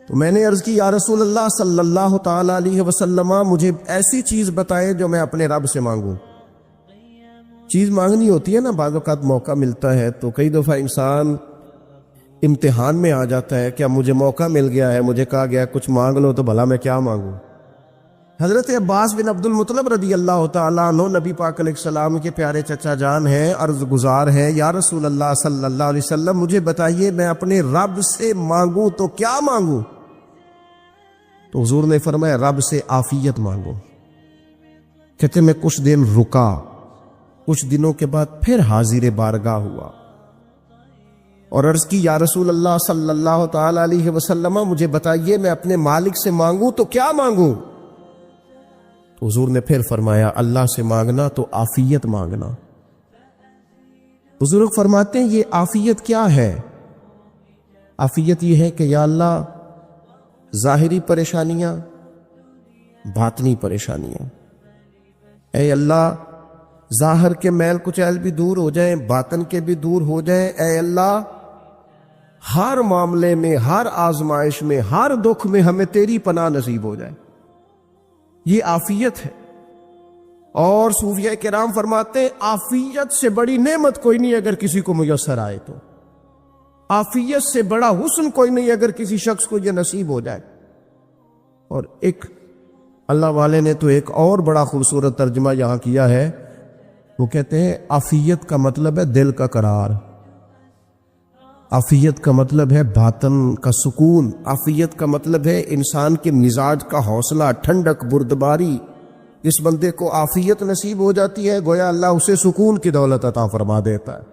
تو میں نے عرض کی یا رسول اللہ صلی اللہ تعالیٰ علیہ وسلم مجھے ایسی چیز بتائیں جو میں اپنے رب سے مانگوں۔ چیز مانگنی ہوتی ہے نا، بعض اوقات موقع ملتا ہے تو کئی دفعہ انسان امتحان میں آ جاتا ہے، کیا مجھے موقع مل گیا ہے، مجھے کہا گیا کچھ مانگ لو تو بھلا میں کیا مانگوں۔ حضرت عباس بن عبد المطلب رضی اللہ تعالیٰ عنہ نبی پاک علیہ السلام کے پیارے چچا جان ہیں، عرض گزار ہیں یا رسول اللہ صلی اللہ علیہ وسلم مجھے بتائیے میں اپنے رب سے مانگوں تو کیا مانگوں؟ تو حضور نے فرمایا رب سے عافیت مانگو۔ کہتے میں کچھ دن رکا، کچھ دنوں کے بعد پھر حاضر بارگاہ ہوا اور عرض کی یا رسول اللہ صلی اللہ تعالیٰ علیہ وسلم مجھے بتائیے میں اپنے مالک سے مانگوں تو کیا مانگوں؟ تو حضور نے پھر فرمایا اللہ سے مانگنا تو عافیت مانگنا۔ بزرگ فرماتے ہیں یہ عافیت کیا ہے؟ عافیت یہ ہے کہ یا اللہ ظاہری پریشانیاں، باطنی پریشانیاں، اے اللہ ظاہر کے میل کچیل بھی دور ہو جائیں، باطن کے بھی دور ہو جائیں، اے اللہ ہر معاملے میں، ہر آزمائش میں، ہر دکھ میں ہمیں تیری پناہ نصیب ہو جائے۔ یہ عافیت ہے۔ اور صوفیہ کرام فرماتے ہیں عافیت سے بڑی نعمت کوئی نہیں اگر کسی کو میسر آئے تو، عافیت سے بڑا حسن کوئی نہیں اگر کسی شخص کو یہ نصیب ہو جائے۔ اور ایک اللہ والے نے تو ایک اور بڑا خوبصورت ترجمہ یہاں کیا ہے، وہ کہتے ہیں عافیت کا مطلب ہے دل کا قرار، عافیت کا مطلب ہے باطن کا سکون، عافیت کا مطلب ہے انسان کے مزاج کا حوصلہ، ٹھنڈک، بردباری۔ جس بندے کو عافیت نصیب ہو جاتی ہے گویا اللہ اسے سکون کی دولت عطا فرما دیتا ہے،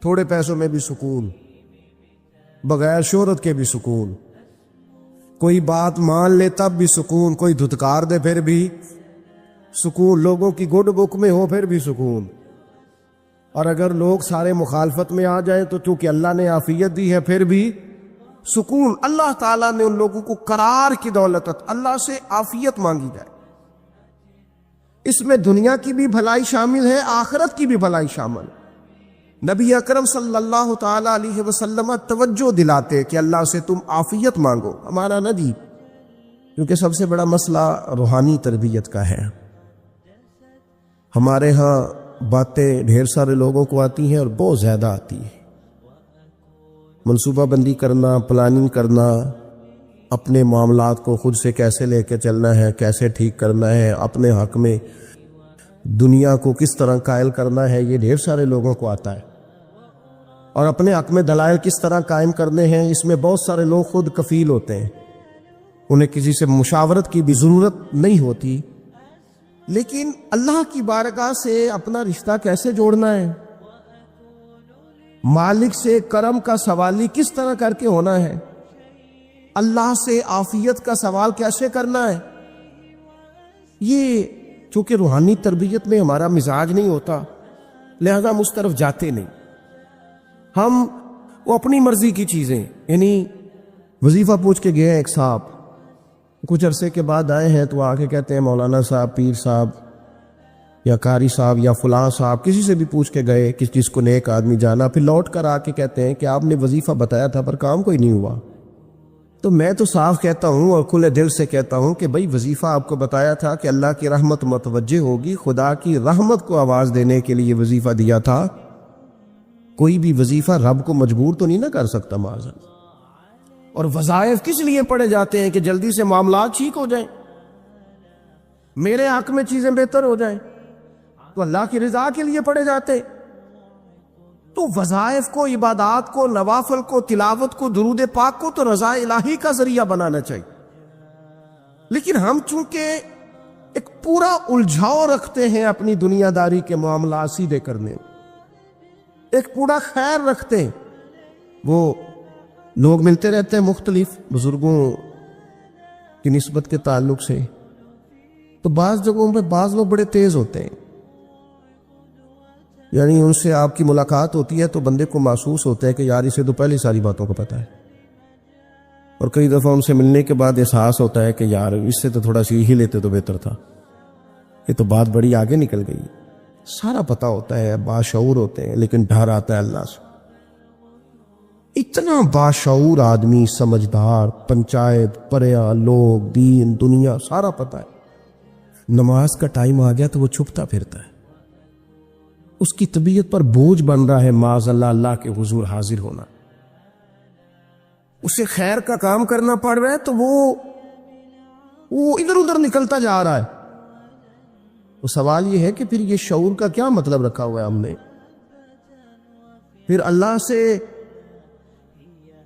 تھوڑے پیسوں میں بھی سکون، بغیر شہرت کے بھی سکون، کوئی بات مان لے تب بھی سکون، کوئی دھتکار دے پھر بھی سکون، لوگوں کی گڈ بک میں ہو پھر بھی سکون، اور اگر لوگ سارے مخالفت میں آ جائیں تو چونکہ اللہ نے عافیت دی ہے پھر بھی سکون۔ اللہ تعالیٰ نے ان لوگوں کو قرار کی دولت، اللہ سے عافیت مانگی جائے، اس میں دنیا کی بھی بھلائی شامل ہے، آخرت کی بھی بھلائی شامل ہے۔ نبی اکرم صلی اللہ تعالی علیہ وسلم توجہ دلاتے کہ اللہ سے تم عافیت مانگو، ہمارا نہ جی، کیونکہ سب سے بڑا مسئلہ روحانی تربیت کا ہے۔ ہمارے ہاں باتیں ڈھیر سارے لوگوں کو آتی ہیں اور بہت زیادہ آتی ہیں، منصوبہ بندی کرنا، پلاننگ کرنا، اپنے معاملات کو خود سے کیسے لے کے چلنا ہے، کیسے ٹھیک کرنا ہے، اپنے حق میں دنیا کو کس طرح قائل کرنا ہے، یہ ڈھیر سارے لوگوں کو آتا ہے، اور اپنے حق میں دلائل کس طرح قائم کرنے ہیں، اس میں بہت سارے لوگ خود کفیل ہوتے ہیں، انہیں کسی سے مشاورت کی بھی ضرورت نہیں ہوتی۔ لیکن اللہ کی بارگاہ سے اپنا رشتہ کیسے جوڑنا ہے، مالک سے کرم کا سوالی کس طرح کر کے ہونا ہے، اللہ سے عافیت کا سوال کیسے کرنا ہے، یہ چونکہ روحانی تربیت میں ہمارا مزاج نہیں ہوتا لہذا ہم اس طرف جاتے نہیں، ہم وہ اپنی مرضی کی چیزیں، یعنی وظیفہ پوچھ کے گئے ایک صاحب، کچھ عرصے کے بعد آئے ہیں تو آ کے کہتے ہیں مولانا صاحب، پیر صاحب یا قاری صاحب یا فلاں صاحب، کسی سے بھی پوچھ کے گئے، کس چیز کو نیک آدمی جانا، پھر لوٹ کر آ کے کہتے ہیں کہ آپ نے وظیفہ بتایا تھا پر کام کوئی نہیں ہوا۔ تو میں تو صاف کہتا ہوں اور کھلے دل سے کہتا ہوں کہ بھئی وظیفہ آپ کو بتایا تھا کہ اللہ کی رحمت متوجہ ہوگی، خدا کی رحمت کو آواز دینے کے لیے وظیفہ دیا تھا، کوئی بھی وظیفہ رب کو مجبور تو نہیں نہ کر سکتا معاذ۔ اور وظائف کس لیے پڑھے جاتے ہیں کہ جلدی سے معاملات ٹھیک ہو جائیں، میرے حق میں چیزیں بہتر ہو جائیں، تو اللہ کی رضا کے لیے پڑھے جاتے۔ تو وظائف کو، عبادات کو، نوافل کو، تلاوت کو، درود پاک کو تو رضا الہی کا ذریعہ بنانا چاہیے، لیکن ہم چونکہ ایک پورا الجھاؤ رکھتے ہیں اپنی دنیا داری کے معاملات سیدھے کرنے، ایک پورا خیر رکھتے ہیں، وہ لوگ ملتے رہتے ہیں مختلف بزرگوں کی نسبت کے تعلق سے، تو بعض جگہوں پہ بعض لوگ بڑے تیز ہوتے ہیں، یعنی ان سے آپ کی ملاقات ہوتی ہے تو بندے کو محسوس ہوتا ہے کہ یار اسے تو پہلے ساری باتوں کو پتہ ہے، اور کئی دفعہ ان سے ملنے کے بعد احساس ہوتا ہے کہ یار اس سے تو تھوڑا سیکھ ہی لیتے تو بہتر تھا، یہ تو بات بڑی آگے نکل گئی، سارا پتہ ہوتا ہے، باشعور ہوتے ہیں، لیکن ڈر آتا ہے اللہ سے۔ اتنا باشعور آدمی، سمجھدار، پنچایت، پریا، لوگ، دین، دنیا سارا پتہ ہے، نماز کا ٹائم آ گیا تو وہ چھپتا پھرتا ہے، اس کی طبیعت پر بوجھ بن رہا ہے معاذ اللہ اللہ کے حضور حاضر ہونا، اسے خیر کا کام کرنا پڑ رہا ہے تو وہ ادھر ادھر نکلتا جا رہا ہے۔ تو سوال یہ ہے کہ پھر یہ شعور کا کیا مطلب رکھا ہوا ہے ہم نے؟ پھر اللہ سے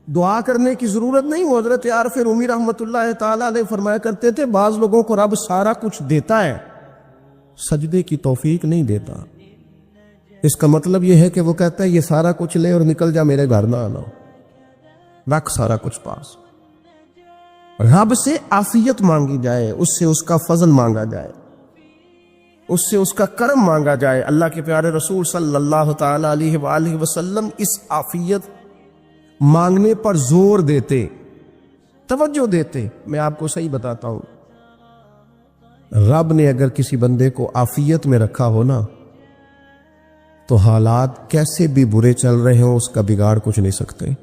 دعا کرنے کی ضرورت نہیں۔ وہ حضرت عارف رومی رحمۃ اللہ تعالی علیہ فرمایا کرتے تھے بعض لوگوں کو رب سارا کچھ دیتا ہے، سجدے کی توفیق نہیں دیتا۔ اس کا مطلب یہ ہے کہ وہ کہتا ہے یہ سارا کچھ لے اور نکل جا، میرے گھر نہ آنا، رکھ سارا کچھ پاس۔ رب سے عافیت مانگی جائے، اس سے اس کا فضل مانگا جائے، اس سے اس کا کرم مانگا جائے۔ اللہ کے پیارے رسول صلی اللہ تعالی علیہ وآلہ وسلم اس عافیت مانگنے پر زور دیتے، توجہ دیتے۔ میں آپ کو صحیح بتاتا ہوں، رب نے اگر کسی بندے کو عافیت میں رکھا ہو نا تو حالات کیسے بھی برے چل رہے ہوں اس کا بگاڑ کچھ نہیں سکتے۔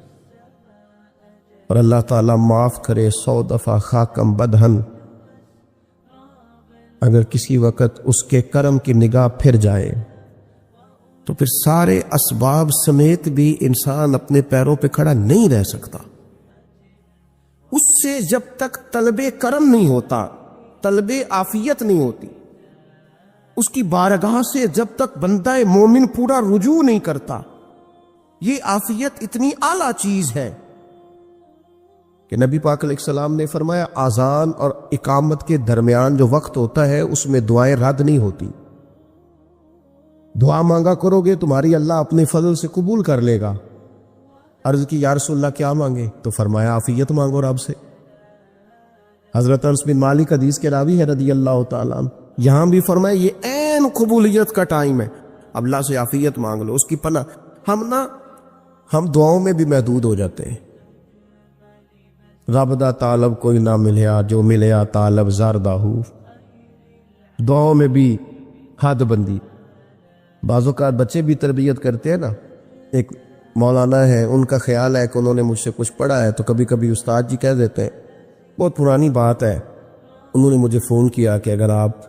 اور اللہ تعالیٰ معاف کرے 100 دفعہ خاکم بدہن، اگر کسی وقت اس کے کرم کی نگاہ پھر جائے تو پھر سارے اسباب سمیت بھی انسان اپنے پیروں پہ کھڑا نہیں رہ سکتا۔ اس سے جب تک طلب کرم نہیں ہوتا، طلب عافیت نہیں ہوتی. اس کی بارگاہ سے جب تک بندہ مومن پورا رجوع نہیں کرتا. یہ عافیت اتنی اعلیٰ چیز ہے کہ نبی پاک علیہ السلام نے فرمایا اذان اور اقامت کے درمیان جو وقت ہوتا ہے اس میں دعائیں رد نہیں ہوتی. دعا مانگا کرو گے تمہاری اللہ اپنے فضل سے قبول کر لے گا. عرض کی یا رسول اللہ کیا مانگے؟ تو فرمایا عافیت مانگو رب سے. حضرت انس بن مالک حدیث کے راوی ہے رضی اللہ تعالیٰ عنہ. یہاں بھی فرمایا یہ عین قبولیت کا ٹائم ہے. اب اللہ سے عافیت مانگ لو، اس کی پناہ. ہم دعاؤں میں بھی محدود ہو جاتے ہیں. رب دا طالب کوئی نہ ملیا، جو ملیا طالب زردہ ہو. دعاؤں میں بھی حد بندی. بعض اوقات بچے بھی تربیت کرتے ہیں نا. ایک مولانا ہے، ان کا خیال ہے کہ انہوں نے مجھ سے کچھ پڑھا ہے تو کبھی کبھی استاد جی کہہ دیتے ہیں. بہت پرانی بات ہے، انہوں نے مجھے فون کیا کہ اگر آپ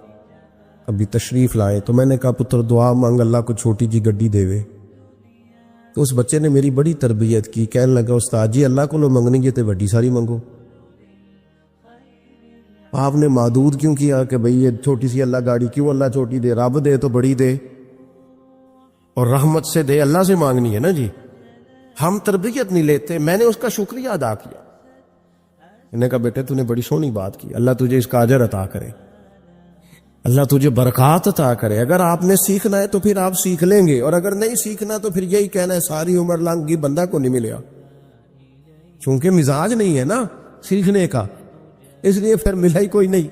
ابھی تشریف لائیں. تو میں نے کہا پتر دعا مانگ اللہ کو چھوٹی جی گڈی دے وے. تو اس بچے نے میری بڑی تربیت کی. کہنے لگا استاد جی اللہ کو لو منگنی جی تے وڈی ساری منگو. آپ نے محدود کیوں کیا کہ بھئی یہ چھوٹی سی اللہ گاڑی کیوں اللہ چھوٹی دے؟ رب دے تو بڑی دے اور رحمت سے دے. اللہ سے مانگنی ہے نا جی. ہم تربیت نہیں لیتے. میں نے اس کا شکریہ ادا کیا. انہوں نے کہا بیٹے تو نے بڑی سونی بات کی، اللہ تجھے اس کا اجر عطا کرے، اللہ تجھے برکات عطا کرے. اگر آپ نے سیکھنا ہے تو پھر آپ سیکھ لیں گے، اور اگر نہیں سیکھنا تو پھر یہی کہنا ہے ساری عمر لنگ گئی بندہ کو نہیں ملیا. چونکہ مزاج نہیں ہے نا سیکھنے کا، اس لیے پھر ملا ہی کوئی نہیں.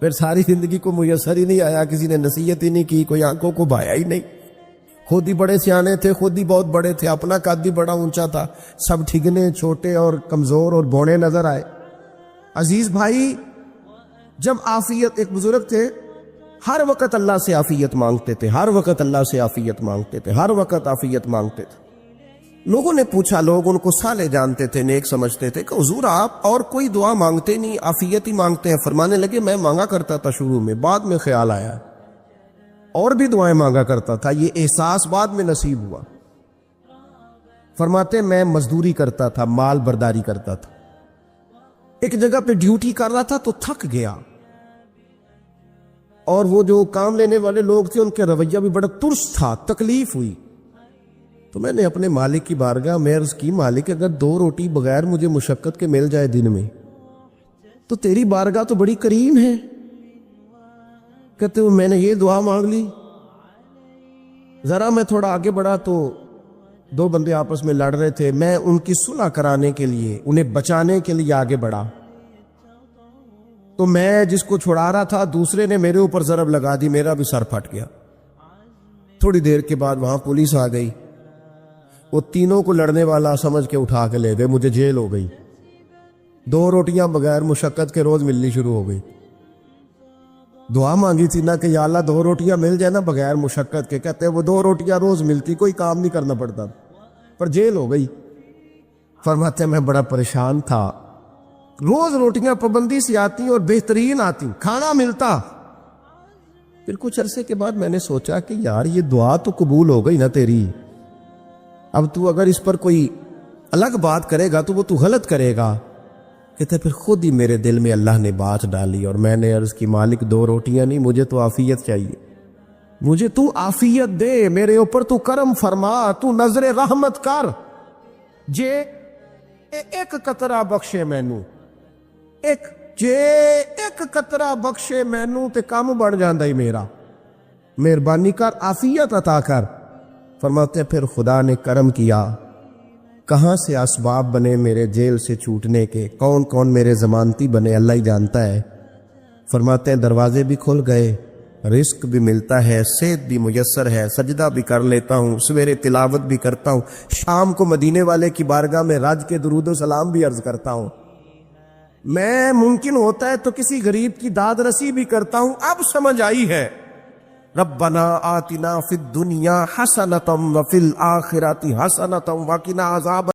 پھر ساری زندگی کو میسر ہی نہیں آیا، کسی نے نصیحت ہی نہیں کی، کوئی آنکھوں کو بھایا ہی نہیں. خود ہی بڑے سیانے تھے، خود ہی بہت بڑے تھے، اپنا قد بھی بڑا اونچا تھا، سب ٹھگنے چھوٹے اور کمزور اور بوڑے نظر آئے. عزیز بھائی، جب عافیت، ایک بزرگ تھے ہر وقت اللہ سے عافیت مانگتے تھے، ہر وقت اللہ سے عافیت مانگتے تھے، ہر وقت عافیت مانگتے تھے. لوگوں نے پوچھا، لوگ ان کو صالح جانتے تھے، نیک سمجھتے تھے کہ حضور آپ اور کوئی دعا مانگتے نہیں، عافیت ہی مانگتے ہیں. فرمانے لگے میں مانگا کرتا تھا شروع میں، بعد میں خیال آیا اور بھی دعائیں مانگا کرتا تھا، یہ احساس بعد میں نصیب ہوا. فرماتے میں مزدوری کرتا تھا، مال برداری کرتا تھا، ایک جگہ پہ ڈیوٹی کر رہا تھا تو تھک گیا، اور وہ جو کام لینے والے لوگ تھے ان کے رویہ بھی بڑا ترس تھا، تکلیف ہوئی. تو میں نے اپنے مالک کی بارگاہ میں عرض کی مالک اگر 2 روٹی بغیر مجھے مشقت کے مل جائے دن میں تو تیری بارگاہ تو بڑی کریم ہے. کہتے ہوئے میں نے یہ دعا مانگ لی. ذرا میں تھوڑا آگے بڑھا تو 2 بندے آپس میں لڑ رہے تھے. میں ان کی صلح کرانے کے لیے، انہیں بچانے کے لیے آگے بڑھا تو میں جس کو چھڑا رہا تھا دوسرے نے میرے اوپر ضرب لگا دی، میرا بھی سر پھٹ گیا. تھوڑی دیر کے بعد وہاں پولیس آ گئی، وہ تینوں کو لڑنے والا سمجھ کے اٹھا کے لے گئے، مجھے جیل ہو گئی. 2 روٹیاں بغیر مشقت کے روز ملنی شروع ہو گئی. دعا مانگی تھی نا کہ یا اللہ 2 روٹیاں مل جائے نا بغیر مشقت کے. کہتے ہیں وہ 2 روٹیاں روز ملتی، کوئی کام نہیں کرنا پڑتا، پر جیل ہو گئی. فرماتے ہیں میں بڑا پریشان تھا، روز روٹیاں پابندی سے آتی اور بہترین آتی، کھانا ملتا. پھر کچھ عرصے کے بعد میں نے سوچا کہ یار یہ دعا تو قبول ہو گئی نا تیری، اب تو اگر اس پر کوئی الگ بات کرے گا تو وہ تو غلط کرے گا. کہتے پھر خود ہی میرے دل میں اللہ نے بات ڈالی اور میں نے عرض کی مالک 2 روٹیاں نہیں، مجھے تو عافیت چاہیے، مجھے تو عافیت دے، میرے اوپر تو کرم فرما، تو نظر رحمت کر، جے ایک قطرہ بخشے مینوں، ایک قطرہ بخشے مینوں تے کام بن جاندا ہی میرا، مہربانی کر عافیت عطا کر. فرماتے ہیں پھر خدا نے کرم کیا، کہاں سے اسباب بنے میرے جیل سے چھوٹنے کے، کون کون میرے ضمانتی بنے اللہ ہی جانتا ہے. فرماتے ہیں دروازے بھی کھل گئے، رزق بھی ملتا ہے، صحت بھی میسر ہے، سجدہ بھی کر لیتا ہوں، سویرے تلاوت بھی کرتا ہوں، شام کو مدینے والے کی بارگاہ میں رج کے درود و سلام بھی عرض کرتا ہوں، میں ممکن ہوتا ہے تو کسی غریب کی داد رسی بھی کرتا ہوں. اب سمجھ آئی ہے ربنا آتنا فی الدنیا حسنۃ وفی الآخرۃ حسنۃ وقنا عذاب